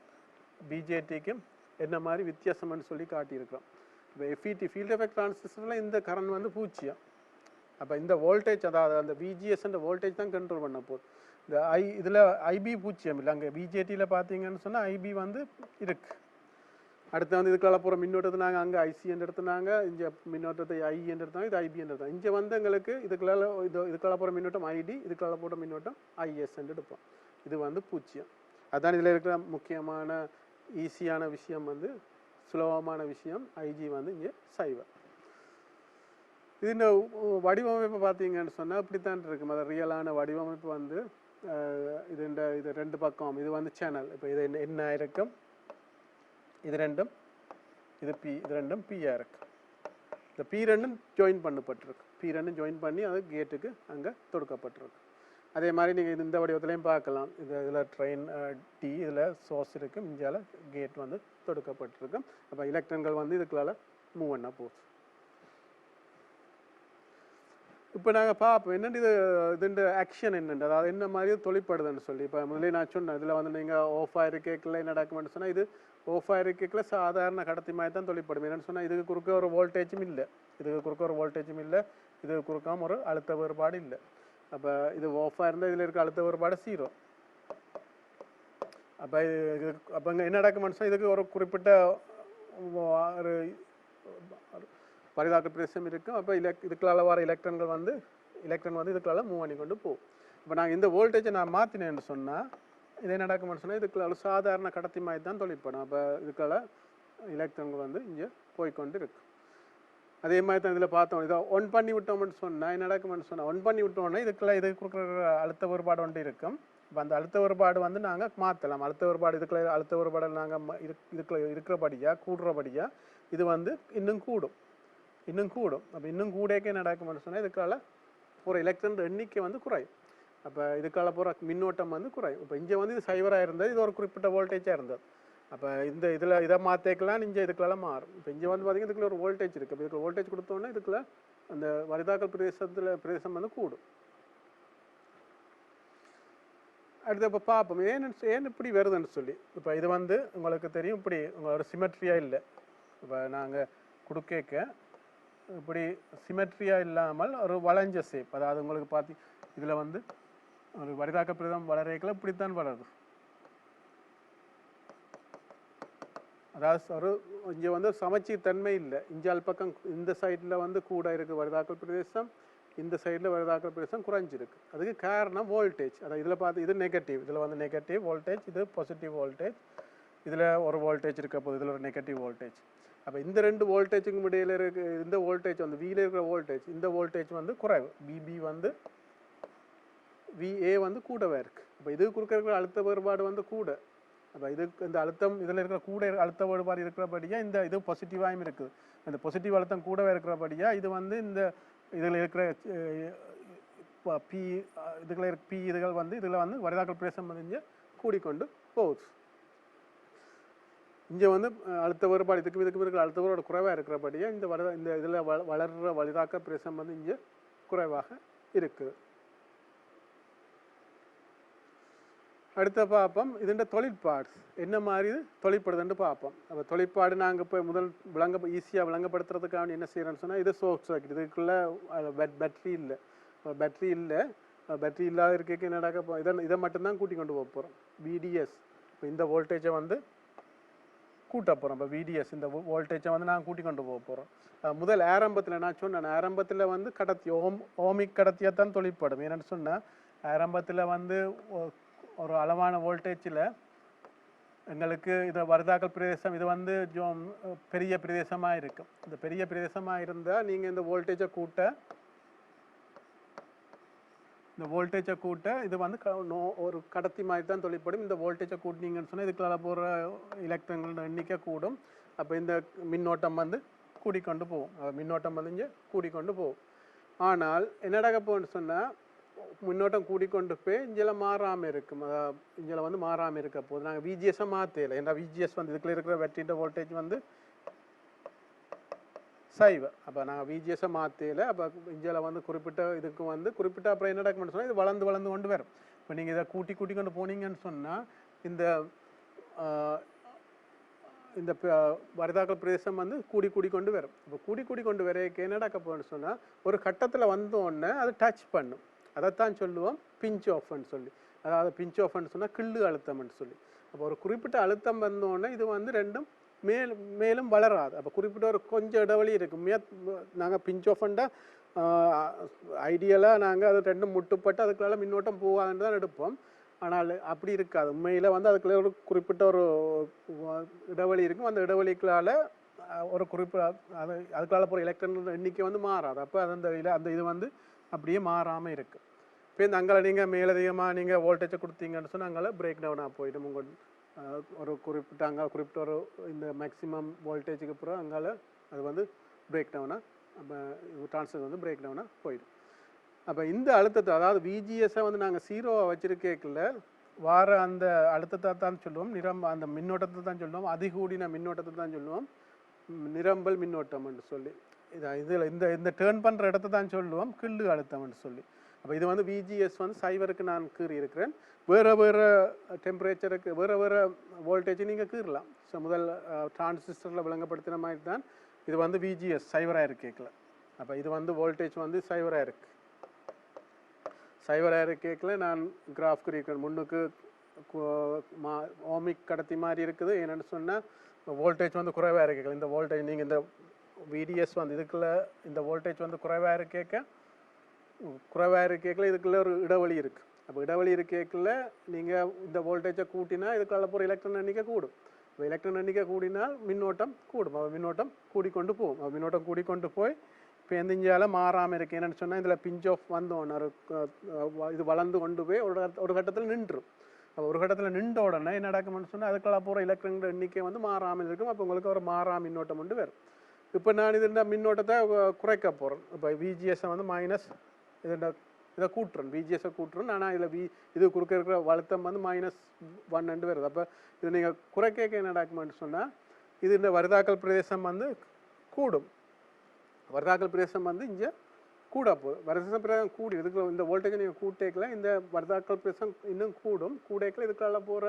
பிஜேடிக்கும் என்ன மாதிரி வித்தியாசம்னு சொல்லி காட்டியிருக்கிறோம். இப்போ எஃப்இடி ஃபீல்ட் எஃபெக்ட் டிரான்சிஸ்டரில் இந்த கரண்ட் வந்து 0. அப்போ இந்த வோல்டேஜ், அதாவது அந்த விஜிஎஸ்ன்ற வோல்டேஜ் தான் கண்ட்ரோல் பண்ண போகுது. இந்த இதில் ஐபி 0 இல்லை. அங்கே பிஜேடியில் பார்த்தீங்கன்னு சொன்னால் ஐபி வந்து இருக்குது. அடுத்து வந்து இதுக்குள்ள போகிற மின்னோட்டத்தை நாங்கள் அங்கே ஐசி என்று எடுத்துனாங்க, இங்கே மின்னோட்டத்தை ஐ என்று எடுத்தாங்க, இது ஐபி என்று எடுத்தாங்க. இங்கே வந்து எங்களுக்கு இதுக்குள்ள போகிற மின்னோட்டம் ஐடி, இதுக்குள்ள போகிற மின்னோட்டம் ஐஎஸ் என்று எடுப்போம். இது வந்து 0. அதுதான் இதில் இருக்கிற முக்கியமான ஈஸியான விஷயம், வந்து சுலபமான விஷயம். ஐஜி வந்து இங்கே சைவர். இது இந்த வடிவமைப்பு பார்த்தீங்கன்னு சொன்னால் இப்படித்தான் இருக்கும். அது ரியலான வடிவமைப்பு வந்து இது ரெண்டு பக்கம் இது வந்து சேனல். இப்போ இது என்ன இருக்கும், இது ரெண்டும் பியா இருக்கு. இந்த பி ரெண்டும் ஜாயின் பண்ணப்பட்டிருக்கு. பி ரெண்டும் ஜாயின் பண்ணி அது கேட்டுக்கு அங்கே தொடுக்கப்பட்டிருக்கு. அதே மாதிரி நீங்கள் இந்த வடிவத்துலையும் பார்க்கலாம். இதில் ட்ரெயின் டி, இதில் சோர்ஸ் இருக்குது, இந்தியாவில் கேட் வந்து தொடுக்கப்பட்டிருக்கு. அப்போ எலக்ட்ரான்கள் வந்து இதுக்குள்ளால மூவ் பண்ண போகுது. இப்போ நாங்கள் பார்ப்போம் என்னென்னு இதுன்ற ஆக்ஷன் என்னென்று, அதாவது என்ன மாதிரி தொழிற்படுதுன்னு சொல்லி. இப்போ முதலே நான் சொன்னேன், இதில் வந்து நீங்கள் ஆஃப் ஆகிருக்கேக்கில் என்ன டாக்குமெண்ட் சொன்னால் இது ஆஃப் ஆகிருக்கேக்கில் சாதாரண கடத்தி மாதிரி தான் தொழிற்படும். என்னென்னு சொன்னால் இதுக்கு குறுக்க ஒரு வோல்டேஜும் இல்லை, இதுக்கு குறுக்காம ஒரு அழுத்த வேறுபாடு இல்லை. அப்போ இது ஆஃபாக இருந்தால் இதில் இருக்க அழுத்த வேறுபாடு 0. அப்போ இங்கே என்ன டாக்குமெண்ட்ஸ், இதுக்கு ஒரு குறிப்பிட்ட ஒரு பரிதாக்க பிரதேசம் இருக்கும். அப்போ இதுக்குள்ள வர எலக்ட்ரான் வந்து இதுக்குள்ள மூவ் பண்ணி கொண்டு போகும். இப்போ நாங்கள் இந்த வோல்டேஜை நான் மாற்றினேன்னு சொன்னால் இது என்ன டாக்குமெண்ட் சொன்னால் இதுக்குள்ள சாதாரண கடத்தி மாதிரி தான் தொழிற்படும். அப்போ இதுக்குள்ள எலக்ட்ரான்கள் வந்து இங்கே போய்கொண்டு இருக்கு. அதே மாதிரி தான் இதில் பார்த்தோம். இதை பண்ணி விட்டோம்னு சொன்னால் என்ன டாக்குமெண்ட் சொன்னால் பண்ணி விட்டோம்னா இதுக்கு கொடுக்குற அழுத்த வேறுபாடு ஒன்று இருக்கும். இப்போ அந்த அழுத்த வேறுபாடு வந்து நாங்கள் மாற்றலாம். அழுத்த வேறுபாடு இதுக்குள்ள அழுத்த வேறுபாடு நாங்கள் இதுக்குள்ள இருக்கிறபடியாக கூடுறபடியாக இது வந்து இன்னும் கூடும். அப்போ இன்னும் கூடக்கே நடக்கும்னு சொன்னால் இதுக்கால போகிற எலக்ட்ரான் எண்ணிக்கை வந்து குறையும். அப்போ இதுக்கால போகிற மின்னோட்டம் வந்து குறையும். இப்போ இங்கே வந்து இது சைவராக இருந்தது, இது ஒரு குறிப்பிட்ட வோல்டேஜாக இருந்தது. அப்போ இதை மாற்றிக்கலாம், இங்கே இதுக்குள்ளெல்லாம் மாறும். இப்போ இங்கே வந்து பார்த்திங்கன்னா இதுக்குள்ள ஒரு வோல்டேஜ் இருக்குது. இப்போ இதுக்கு வோல்டேஜ் கொடுத்தோன்னே இதுக்குள்ள அந்த வரிதாக்கல் பிரதேசம் வந்து கூடும். அடுத்து இப்போ பார்ப்போம் ஏன் இப்படி வருதுன்னு சொல்லி. இப்போ இது வந்து உங்களுக்கு தெரியும், இப்படி உங்களோட சிமெட்ரியாக இல்லை. இப்போ நாங்கள் கொடுக்க இப்படி சிமெட்ரியாக இல்லாமல் ஒரு வளைஞ்ச ஷேப், அதாவது உங்களுக்கு பார்த்தி இதில் வந்து ஒரு வரிதாக்க பிரதம் வளரேக்கில் இப்படித்தான் வளருது. அதாவது ஒரு இங்கே வந்து சமச்சீர் தன்மை இல்லை. இஞ்சால் பக்கம் இந்த சைடில் வந்து கூட இருக்குது வரிதாக்கல் பிரதேசம், இந்த சைடில் வரிதாக்கல் பிரதேசம் குறைஞ்சிருக்கு. அதுக்கு காரணம் வோல்டேஜ். அதாவது இதில் பார்த்து இது நெகட்டிவ், இதில் வந்து நெகட்டிவ் வோல்டேஜ், இது பாசிட்டிவ் வோல்டேஜ். இதில் ஒரு வோல்டேஜ் இருக்க போது, இதில் ஒரு நெகட்டிவ் வோல்டேஜ். அப்போ இந்த ரெண்டு வோல்டேஜுக்கும் இடையில இருக்க இந்த வோல்டேஜ் வந்து வீல இருக்கிற வோல்டேஜ், இந்த வோல்டேஜ் வந்து குறைவு. பிபி வந்து விஏ வந்து கூடவே இருக்குது. அப்போ இது கொடுக்குற அழுத்த வேறுபாடு வந்து கூட. அப்போ இதுக்கு இந்த அழுத்தம் இதில் இருக்கிற கூட அழுத்த வேறுபாடு இருக்கிறபடியாக இந்த இது பாசிட்டிவாகவும் இருக்குது. இந்த பாசிட்டிவ் அழுத்தம் கூடவே இருக்கிறபடியாக இது வந்து இந்த இதில் இருக்கிற பி இதுகள் வந்து இதில் வந்து வரிதாக்கல் பிரதேசம் வந்து கூடிக்கொண்டு போகுது. இங்கே வந்து அழுத்த வேறுபாடு இதுக்கு இருக்கிற அழுத்த வேறுபாடு குறைவாக இருக்கிறபடியாக இந்த இதில் வளர்கிற வரிதாக்கல் பிரதேசம் வந்து இங்கே குறைவாக இருக்குது. அடுத்த பார்ப்போம் இதுண்ட தொழிற்பாடு என்ன மாதிரி தொழிற்படுதுன்னு பார்ப்போம். அப்போ தொழிற்பாடு நாங்கள் இப்போ முதல் ஈஸியாக விளங்கப்படுத்துறதுக்காக என்ன செய்கிறோன்னு சொன்னால் இது ஷார்ட் சர்க்யூட். இதுக்குள்ளே பேட்ரி இல்லை. பேட்ரி இல்லாத இருக்க என்ன நடக்க இதை மட்டும்தான் கூட்டி கொண்டு போக போகிறோம். விடிஎஸ் இப்போ இந்த வோல்டேஜை வந்து கூட்ட போகிறோம். இப்போ விடிஎஸ் இந்த வோல்டேஜை வந்து நாங்கள் கூட்டி கொண்டு போக போகிறோம். முதல் ஆரம்பத்தில் நான் சொன்னேன், ஆரம்பத்தில் வந்து கடத்தி ஓமிக் கடத்தியாக தான் தொழிற்படும். என்னென்னு சொன்னால் ஆரம்பத்தில் வந்து ஒரு அளவான வோல்டேஜில் எங்களுக்கு இது வரிதாக்கல் பிரதேசம் இது வந்து பெரிய பிரதேசமாக இருக்கும். இந்த பெரிய பிரதேசமாக இருந்தால் நீங்கள் இந்த வோல்டேஜை கூட்ட இது வந்து ஒரு கடத்தி மாதிரி தான் தொழிற்படும். இந்த வோல்டேஜை கூட்டினீங்கன்னு சொன்னால் இதுக்குள்ள போகிற எலக்ட்ரான்களோட எண்ணிக்கை கூடும். அப்போ இந்த மின்னோட்டம் வந்து கூடிக்கொண்டு போகும். மின்னோட்டம் வந்து இங்கே கூடிக்கொண்டு போகும். ஆனால் என்ன நடக்க போகுன்னு சொன்னால் மின்னோட்டம் கூடிக்கொண்டு போய் இங்கெல்லாம் மாறாமல் இருக்கும். இங்கே வந்து மாறாமல் இருக்க போது நாங்கள் விஜிஎஸை மாற்றலை. ஏன்னா விஜிஎஸ் வந்து இதுக்குள்ள இருக்கிற பேட்டரியோட வோல்டேஜ் வந்து சைவர். அப்போ நாங்கள் விஜிஎஸை மாற்றலை. அப்போ இங்கே வந்து குறிப்பிட்ட இதுக்கு வந்து குறிப்பிட்ட அப்புறம் என்ன நடக்கும்னு சொன்னால் இது வளர்ந்து கொண்டு வரும். இப்போ நீங்கள் இதை கூட்டி கொண்டு போனீங்கன்னு சொன்னால் இந்த வரிதாக்கல் பிரதேசம் வந்து கூடி கொண்டு வரும். இப்போ கூடி கொண்டு வரைக்கு என்ன நடக்க போகணும்னு சொன்னால் ஒரு கட்டத்தில் வந்தோடனே அது டச் பண்ணும். அதைத்தான் சொல்லுவோம் பிஞ்ச் ஆஃப்னு சொல்லி. அதாவது பிஞ்ச் ஆஃப்னு சொன்னால் கிள்ளு அழுத்தம்னு சொல்லி. அப்போ ஒரு குறிப்பிட்ட அழுத்தம் வந்தோடனே இது வந்து ரெண்டும் மேலும் வளராது. அப்போ குறிப்பிட்ட ஒரு கொஞ்சம் இடைவெளி இருக்கும். நாங்கள் பிஞ்ச் ஆஃப்ண்டா ஐடியலாக நாங்கள் அது ரெண்டும் முட்டுப்பட்டு அதுக்குள்ள மின்னோட்டம் போகாதுன்னு தான் எடுப்போம். ஆனால் அப்படி இருக்காது. உண்மையில் வந்து அதுக்குள்ள ஒரு குறிப்பிட்ட ஒரு இடைவெளி இருக்கும். அந்த இடைவெளிகளால் ஒரு அதுக்குள்ள போகிற எலக்ட்ரான் எண்ணிக்கை வந்து மாறாது. அப்போ அந்த இது வந்து அப்படியே மாறாமல் இருக்குது. இப்போ இந்த அங்கே நீங்கள் மேலதிகமாக நீங்கள் வோல்டேஜை கொடுத்தீங்கன்னு சொன்னால் அங்கே பிரேக் டவுனாக போயிடும். உங்கள் ஒரு குறிப்பிட்ட ஒரு இந்த மேக்ஸிமம் வோல்டேஜுக்கு அப்புறம் அங்கே அது வந்து பிரேக் டவுனாக டிரான்ஸ்ஃபர் வந்து பிரேக் டவுனாக போயிடும். அப்போ இந்த அழுத்தத்தை அதாவது விஜிஎஸை வந்து நாங்கள் 0 வச்சிருக்கேக்கில் வார அந்த அழுத்தத்தை தான் சொல்லுவோம். அந்த மின்னோட்டத்தை தான் சொல்லுவோம். அதிகூடின மின்னோட்டத்தை தான் சொல்லுவோம் நிரம்பல் மின்னோட்டம்னு சொல்லி. இதில் இந்த டேர்ன் பண்ணுற இடத்த தான் சொல்லுவோம் கிள்ளு அழுத்தம்னு சொல்லி. அப்போ இது வந்து விஜிஎஸ் வந்து சைவருக்கு நான் கீறி இருக்கிறேன். வேறு டெம்பரேச்சருக்கு வேறு வோல்டேஜ் நீங்கள் கீறலாம். ஸோ முதல் டிரான்சிஸ்டரில் விளங்கப்படுத்தின மாதிரி தான் இது வந்து விஜிஎஸ் சைவராக இருக்கேக்கில். அப்போ இது வந்து வோல்டேஜ் வந்து சைவராக இருக்கேக்கில் நான் கிராஃப் குறிக்கிறேன். முன்னுக்கு ஓமிக் கடத்தி மாதிரி இருக்குது. என்னென்னு சொன்னால் வோல்டேஜ் வந்து குறைவாக இருக்கேக்கல. இந்த வோல்டேஜ் நீங்கள் இந்த விடிஎஸ் வந்து இதுக்குள்ள இந்த வோல்டேஜ் வந்து குறைவாக இருக்கேக்கில் இதுக்குள்ள ஒரு இடைவெளி இருக்குது. அப்போ இடைவெளி இருக்கேக்கில் நீங்கள் இந்த வோல்டேஜை கூட்டினா இதுக்குள்ள போகிற எலக்ட்ரான் எண்ணிக்கை கூடும். இப்போ எலக்ட்ரான் எண்ணிக்கை கூடினால் மின்னோட்டம் கூடும். மின்னோட்டம் கூடிக்கொண்டு போகும். மின்னோட்டம் கூடிக்கொண்டு போய் இப்போ எந்த இந்தியாவில் மாறாமல் இருக்கு என்னென்னு சொன்னால் இதில் பிஞ்ச் ஆஃப் வந்தோன்னு ஒரு இது வளர்ந்து கொண்டு போய் ஒரு கட்டத்தில் நின்றும். அப்போ ஒரு கட்டத்தில் நின்ற உடனே என்ன நடக்கும்னு சொன்னால் அதுக்கெல்லாம் போகிற எலக்ட்ரான்கள் எண்ணிக்கை வந்து மாறாமல் இருக்கும். அப்போ உங்களுக்கு ஒரு மாறா மின்னோட்டம் கொண்டு வரும். இப்போ நான் இது மின்னோட்டத்தை குறைக்க போகிறேன். இப்போ விஜிஎஸை வந்து மைனஸ் இதை கூட்டுறேன், விஜிஎஸை கூட்டுறேன். ஆனால் இதில் இது குறுக்க இருக்கிற வழுத்தம் வந்து -1 வருது. அப்போ இது நீங்கள் குறைக்க என்ன டாக்குமெண்ட் சொன்னால் இது இந்த வருதாக்கல் பிரதேசம் வந்து கூடும். வருதாக்கல் பிரதேசம் வந்து இங்கே கூட போகுது. வருதாக்கல் பிரதேசம் கூடி இதுக்கு இந்த வோல்டேஜை நீங்கள் கூட்டேக்கல இந்த வருதாக்கல் பிரதேசம் இன்னும் கூடும். கூடேக்கல இதுக்கால போகிற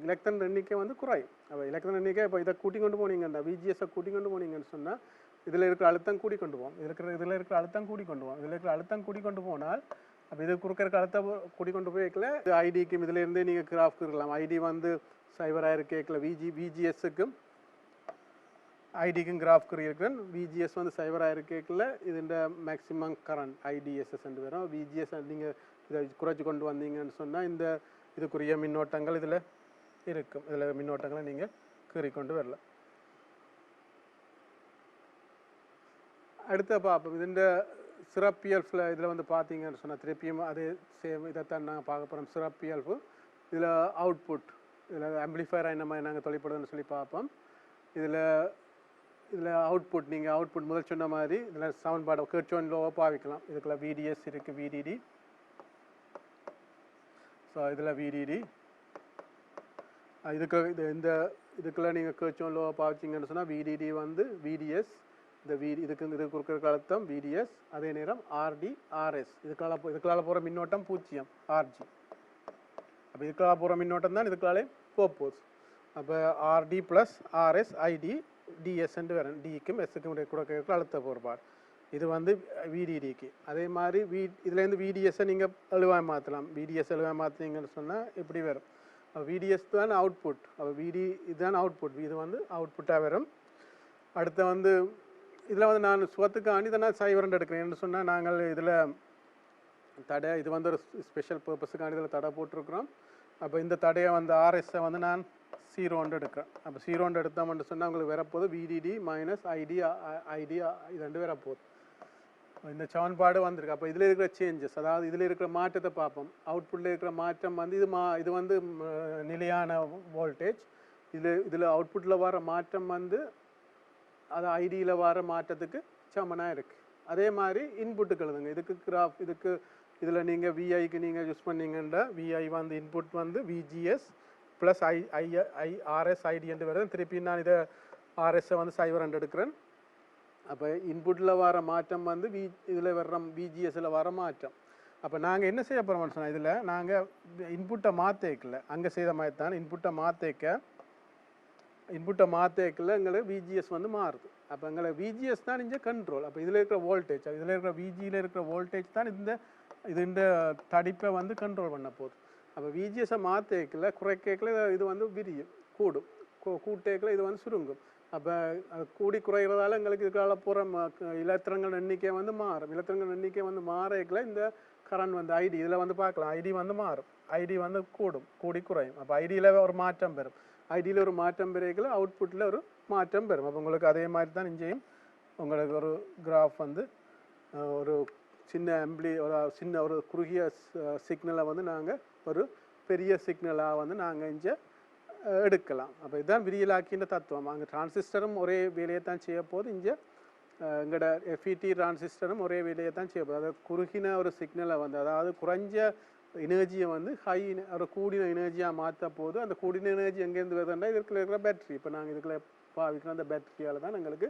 எலக்ட்ரான் எண்ணிக்கை வந்து குறையும். அப்போ எலக்ட்ரான் எண்ணிக்கை இப்போ இதை கூட்டி கொண்டு போனீங்கன்னா விஜிஎஸை கூட்டி கொண்டு போனீங்கன்னு சொன்னால் இதில் இருக்கிற அழுத்தம் கூடி கொண்டு போவோம். இதில் இருக்கிற அழுத்தம் கூடி கொண்டு போவோம். இதில் இருக்கிற அழுத்தம் கூடி கொண்டு போனால் அப்போ இது குறுக்க இருக்கிற அழுத்தம் கூடி கொண்டு போய்க்கல இது ஐடிக்கும் இதிலேருந்தே நீங்கள் கிராஃப் இருக்கலாம். ஐடி வந்து 0 இருக்கல விஜிஎஸ்ஸுக்கும் ஐடிக்கும் கிராஃப் இருக்கிறேன். விஜிஎஸ் வந்து 0 இருக்கல இதுண்ட மேக்ஸிமம் கரண்ட் ஐடிஎஸ்எஸ் வரும். விஜிஎஸ் நீங்கள் இதை குறைச்சி கொண்டு வந்தீங்கன்னு சொன்னால் இந்த இதுக்குரிய மின்னோட்டங்கள் இதில் இருக்கும். இதில் மின்னோட்டங்களை நீங்கள் கீறிக்கொண்டு வரலாம். அடுத்த பார்ப்போம். இதுண்ட சிறப்பியல்பில் இதில் வந்து பார்த்தீங்கன்னு சொன்னால் திருப்பியும் அது சேம் இதைத்தான் நாங்கள் பார்க்க போகிறோம். சிறப்பியல்பு இதில் அவுட்புட் இதில் ஆம்பிளிஃபயராக என்ன மாதிரி நாங்கள் தொழிற்படுதுன்னு சொல்லி பார்ப்போம். இதில் அவுட்புட் நீங்கள் அவுட்புட் முதல் சொன்ன மாதிரி இதில் சவுண்ட்பாடு கேட்சோன் லோவாக பாவிக்கலாம். இதுக்குள்ள விடிஎஸ் இருக்குது, விடிடி. ஸோ இதில் விடிடி இதுக்குள்ள நீங்கள் கேட்சோன் லோவாக பாவிச்சிங்கன்னு சொன்னால் விடிடி வந்து விடிஎஸ் இதுக்கு குறுக்கிற அழுத்தம் விடிஎஸ். அதே நேரம் ஆர்டி ஆர்எஸ் இதுக்களால் போகிற மின்னோட்டம் 0 ஆர்ஜி. அப்போ இதுக்களால் போகிற மின்னோட்டம் தான் இதுக்களாலே போகுது. அப்போ ஆர்டி ப்ளஸ் ஆர்எஸ் ஐடி டிஎஸ்ன்னு வரும். டிக்கும் எஸ்ஸுக்கும் கொடுக்க அழுத்த போகிறபாடு இது வந்து விடிடிக்கு. அதே மாதிரி இதுலேருந்து விடிஎஸ்ஸை நீங்கள் எழுவாய் மாற்றலாம். விடிஎஸ் எழுவாய் மாற்றினீங்கன்னு சொன்னால் இப்படி வரும். விடிஎஸ் தான் அவுட்புட். அப்போ இதுதான் அவுட்புட். இது வந்து அவுட்புட்டாக வரும். அடுத்த வந்து இதில் வந்து நான் சுவத்துக்காண்டி தான் 0 எடுக்கிறேன்னு சொன்னால் நாங்கள் இதில் தடை இது வந்து ஒரு ஸ்பெஷல் பர்பஸுக்காண்டி இதில் தடை போட்டிருக்கிறோம். அப்போ இந்த தடையை வந்து ஆர்எஸ்ஸை வந்து நான் 0 எடுக்கிறேன். அப்போ 0 எடுத்தோம்னு சொன்னால் உங்களுக்கு வரப்போது விடிடி மைனஸ் ஐடி இது 2 வரப்போகுது. இந்த சமன்பாடு வந்திருக்கு. அப்போ இதில் இருக்கிற சேஞ்சஸ் அதாவது இதில் இருக்கிற மாற்றத்தை பார்ப்போம். அவுட்புட்டில் இருக்கிற மாற்றம் வந்து இது வந்து நிலையான வோல்டேஜ். இதில் அவுட்புட்டில் வர மாற்றம் வந்து அது ஐடியில் வர மாற்றத்துக்கு சமனாக இருக்குது. அதே மாதிரி இன்புட்டுக்கு எழுதுங்க. இதுக்கு கிராஃப் இதில் நீங்கள் விஐக்கு நீங்கள் யூஸ் பண்ணீங்கன்னா விஐ வந்து இன்புட் வந்து விஜிஎஸ் ப்ளஸ் ஆர்எஸ் ஐடி என்று வருது. திருப்பி நான் இதை ஆர்எஸ்ஸை வந்து 0 எடுக்கிறேன். அப்போ இன்புட்டில் வர மாற்றம் வந்து இதில் வர்ற விஜிஎஸ்ஸில் வர மாற்றம். அப்போ நாங்கள் என்ன செய்ய போகிறோம்னு சொன்னால் இதில் நாங்கள் இன்புட்டை மாற்றேக்கல அங்கே செய்த மாதிரி தான் இன்புட்டை மாற்றேக்கல எங்களுக்கு விஜிஎஸ் வந்து மாறுது. அப்போ எங்களை விஜிஎஸ் தான் இங்கே கண்ட்ரோல். அப்போ இதில் இருக்கிற வோல்டேஜ் இதில் இருக்கிற விஜியில் இருக்கிற வோல்டேஜ் தான் இந்த தடிப்பை வந்து கண்ட்ரோல் பண்ண போகுது. அப்போ விஜிஎஸை மாற்றேக்கல குறைக்கல இது வந்து விரியும் கூட்டேக்கல இது வந்து சுருங்கும். அப்போ கூடி குறைகிறதால எங்களுக்கு இதுக்கால போகிற இலத்திரங்கள் எண்ணிக்கை வந்து மாறும். இலத்திரங்கள் எண்ணிக்கை வந்து மாறேக்கல இந்த கரண்ட் வந்து ஐடி இதில் வந்து பார்க்கலாம். ஐடி வந்து மாறும். ஐடி வந்து கூடி குறையும். அப்போ ஐடியில் ஒரு மாற்றம் பெறும். ஐடியில் ஒரு மாற்றம் பெறல அவுட்புட்டில் ஒரு மாற்றம் பெறும். அப்போ உங்களுக்கு அதே மாதிரி தான் இங்கேயும் உங்களுக்கு ஒரு கிராஃப் வந்து ஒரு சின்ன ஒரு குறுகிய சிக்னலை வந்து நாங்கள் ஒரு பெரிய சிக்னலாக வந்து நாங்கள் இங்கே எடுக்கலாம். அப்போ இதுதான் விரியலாக்கின்ற தத்துவம். அங்கே டிரான்சிஸ்டரும் ஒரே வேலையை தான் செய்ய போது இங்கே எங்களோட எஃப்இடி டிரான்சிஸ்டரும் ஒரே வேலையை தான் செய்ய போகுது. அதாவது குறுகின ஒரு சிக்னலை வந்து அதாவது குறைஞ்ச எனர்ஜியை வந்து ஒரு கூடின எனர்ஜியாக மாற்ற போது அந்த கூடின எனர்ஜி எங்கேருந்து வருதுன்னா இதுக்குள்ள இருக்கிற பேட்டரி. இப்போ நாங்கள் இதுக்குள்ள பாவிக்கிற அந்த பேட்டரியால் தான் எங்களுக்கு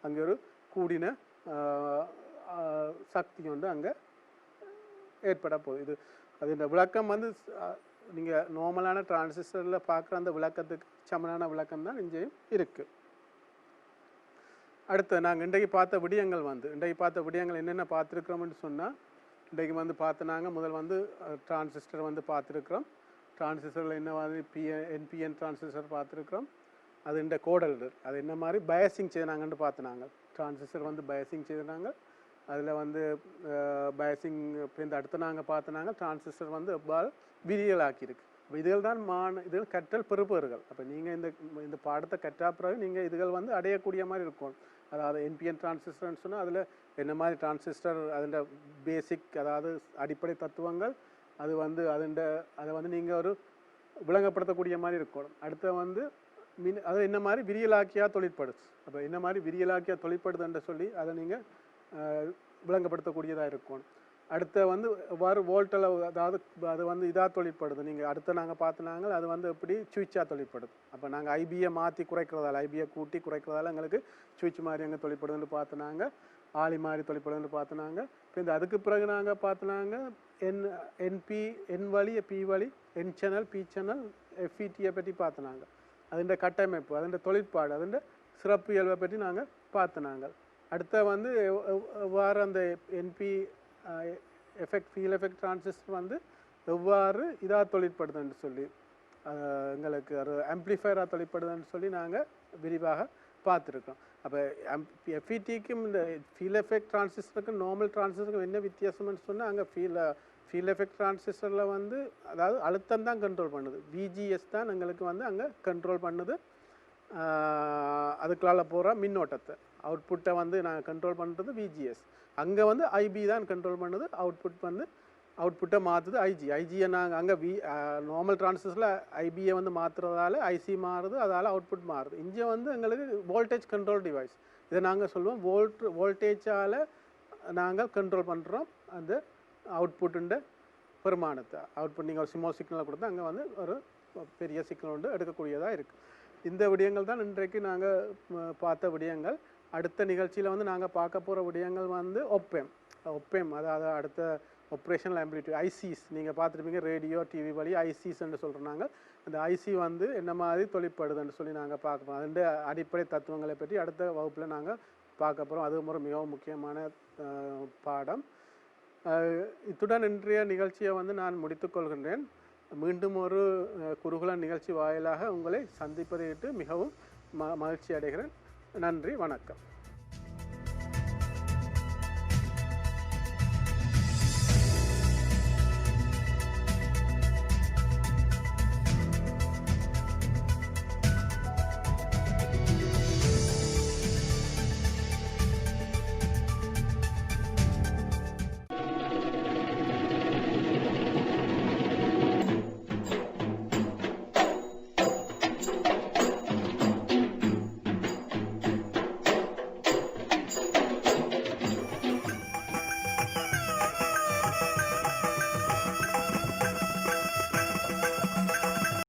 அங்கே ஒரு கூடின சக்தி வந்து அங்கே ஏற்பட போகுது. அது இந்த விளக்கம் வந்து நீங்கள் நார்மலான டிரான்சிஸ்டரில் பார்க்குற அந்த விளக்கத்துக்கு சமனான விளக்கம் தான் இங்கேயும் இருக்குது. அடுத்து நாங்கள் இன்றைக்கு பார்த்த விடயங்கள் என்னென்ன பார்த்துருக்குறோம்னு சொன்னால் இன்றைக்கு வந்து பார்த்தனாங்க முதல் வந்து டிரான்சிஸ்டர் வந்து பார்த்துருக்குறோம். டிரான்சிஸ்டரில் என்ன மாதிரி என்பிஎன் டிரான்சிஸ்டர் பார்த்துருக்குறோம். அது இந்த கோடல்டர் அது என்ன மாதிரி பயசிங் செய்தாங்கன்னு பார்த்தினாங்க. டிரான்சிஸ்டர் வந்து பயசிங் செய்தாங்க. அதில் வந்து பயசிங் இப்போ இந்த அடுத்து நாங்கள் பார்த்தனாங்க டிரான்சிஸ்டர் வந்து எவ்வாறு விரியல் ஆக்கியிருக்கு. அப்போ இதுகள் தான் இதுகள் கற்றல் பெறுபவர்கள். அப்போ நீங்கள் இந்த பாடத்தை கற்றா பிறகு நீங்கள் இதுகள் வந்து அடையக்கூடிய மாதிரி இருக்கும். அதாவது என்பிஎன் டிரான்சிஸ்டர்னு சொன்னால் அதில் என்ன மாதிரி டிரான்சிஸ்டர் அதோட பேசிக் அதாவது அடிப்படை தத்துவங்கள் அது வந்து அதை வந்து நீங்கள் ஒரு விளங்கப்படுத்தக்கூடிய மாதிரி இருக்கணும். அடுத்த வந்து அது என்ன மாதிரி விரியலாக்கியாக தொழிற்படுது. அப்போ என்ன மாதிரி விரியலாக்கியாக தொழிற்படுதுன்ற சொல்லி அதை நீங்கள் விளங்கப்படுத்தக்கூடியதாக இருக்கணும். அடுத்த வந்து எவ்வாறு வோல்ட்டில் அதாவது அது வந்து இதாக தொழிற்படுது. நீங்கள் அடுத்த நாங்கள் பார்த்துனாங்க அது வந்து எப்படி சுவிட்சாக தொழிற்படுது. அப்போ நாங்கள் ஐபியை மாற்றி குறைக்கிறதால ஐபியை கூட்டி குறைக்கிறதால எங்களுக்கு சுவிட்ச் மாதிரி எங்கே தொழிற்படுதுன்னு பார்த்துனாங்க, ஆளி மாதிரி தொழிற்படுதுன்னு பார்த்துனாங்க. இப்போ இந்த அதுக்கு பிறகு நாங்கள் பார்த்துனாங்க என்பி என் வழி பி வழி என் சேனல் பி சேனல் எஃப்இடியை பற்றி பார்த்துனாங்க. அதுண்ட கட்டமைப்பு அதோட தொழிற்பாடு அதோட சிறப்பு இயல்பை பற்றி நாங்கள் பார்த்துனாங்க. அடுத்த வந்து எவ்வாறு அந்த என்பி ஃபீல் எஃபெக்ட் டிரான்சிஸ்டர் வந்து எவ்வாறு இதாக தொழிற்படுதுன்னு சொல்லி எங்களுக்கு ஒரு ஆம்ப்ளிஃபயராக தொழிற்படுதுன்னு சொல்லி நாங்கள் விரிவாக பார்த்துருக்கோம். அப்போ எஃப்இடிக்கும் இந்த ஃபீல் எஃபெக்ட் டிரான்சிஸ்டருக்கும் நார்மல் டிரான்சிஸ்டருக்கும் என்ன வித்தியாசம்னு சொன்னால் அங்கே ஃபீல் எஃபெக்ட் டிரான்சிஸ்டரில் வந்து அதாவது அழுத்தம் தான் கண்ட்ரோல் பண்ணுது, விஜிஎஸ் தான் எங்களுக்கு வந்து அங்கே கண்ட்ரோல் பண்ணுது. அதுக்குள்ளால போகிற மின்னோட்டத்தை அவுட்புட்டை வந்து நாங்கள் கண்ட்ரோல் பண்ணுறது விஜிஎஸ். அங்கே வந்து ஐபி தான் கண்ட்ரோல் பண்ணுது, அவுட்புட்டை மாற்றுது ஐஜியை நாங்கள் அங்கே நார்மல் டிரான்சிஸ்டரில் ஐபியை வந்து மாற்றுறதால ஐசி மாறுது, அதால் அவுட்புட் மாறுது. இங்கே வந்து எங்களுக்கு வோல்டேஜ் கண்ட்ரோல் டிவைஸ், இதை நாங்கள் சொல்லுவோம் வோல்டேஜால் நாங்கள் கண்ட்ரோல் பண்ணுறோம் அந்த அவுட்புட்டுண்ட பெருமானத்தை. அவுட்புட் நீங்கள் ஒரு ஸ்மால் சிக்னலை கொடுத்தா அங்கே வந்து ஒரு பெரிய சிக்னல் வந்து எடுக்கக்கூடியதாக இருக்குது. இந்த விடயங்கள் தான் இன்றைக்கு நாங்கள் பார்த்த விடயங்கள். அடுத்த நிகழ்ச்சியில் வந்து நாங்கள் பார்க்க போகிற விடயங்கள் வந்து ஒப்பேம் அதாவது அடுத்த ஆப்ரேஷனல் ஆம்பிளிட்யூட் ஐசிஸ். நீங்கள் பார்த்துருப்பீங்க ரேடியோ டிவி வழி ஐசிஸ்ன்னு சொல்கிறாங்க. அந்த ஐசி வந்து என்ன மாதிரி தொழிற்படுதுன்னு சொல்லி நாங்கள் பார்க்க போகிறோம். அதோட அடிப்படை தத்துவங்களை பற்றி அடுத்த வகுப்பில் நாங்கள் பார்க்க போகிறோம். அது ஒரு மிகவும் முக்கியமான பாடம். இத்துடன் இன்றைய நிகழ்ச்சியை வந்து நான் முடித்துக்கொள்கின்றேன். மீண்டும் ஒரு குருகுல நிகழ்ச்சி வாயிலாக உங்களை சந்திப்பதை விட்டு மிகவும் மகிழ்ச்சி அடைகிறேன். நன்றி, வணக்கம்.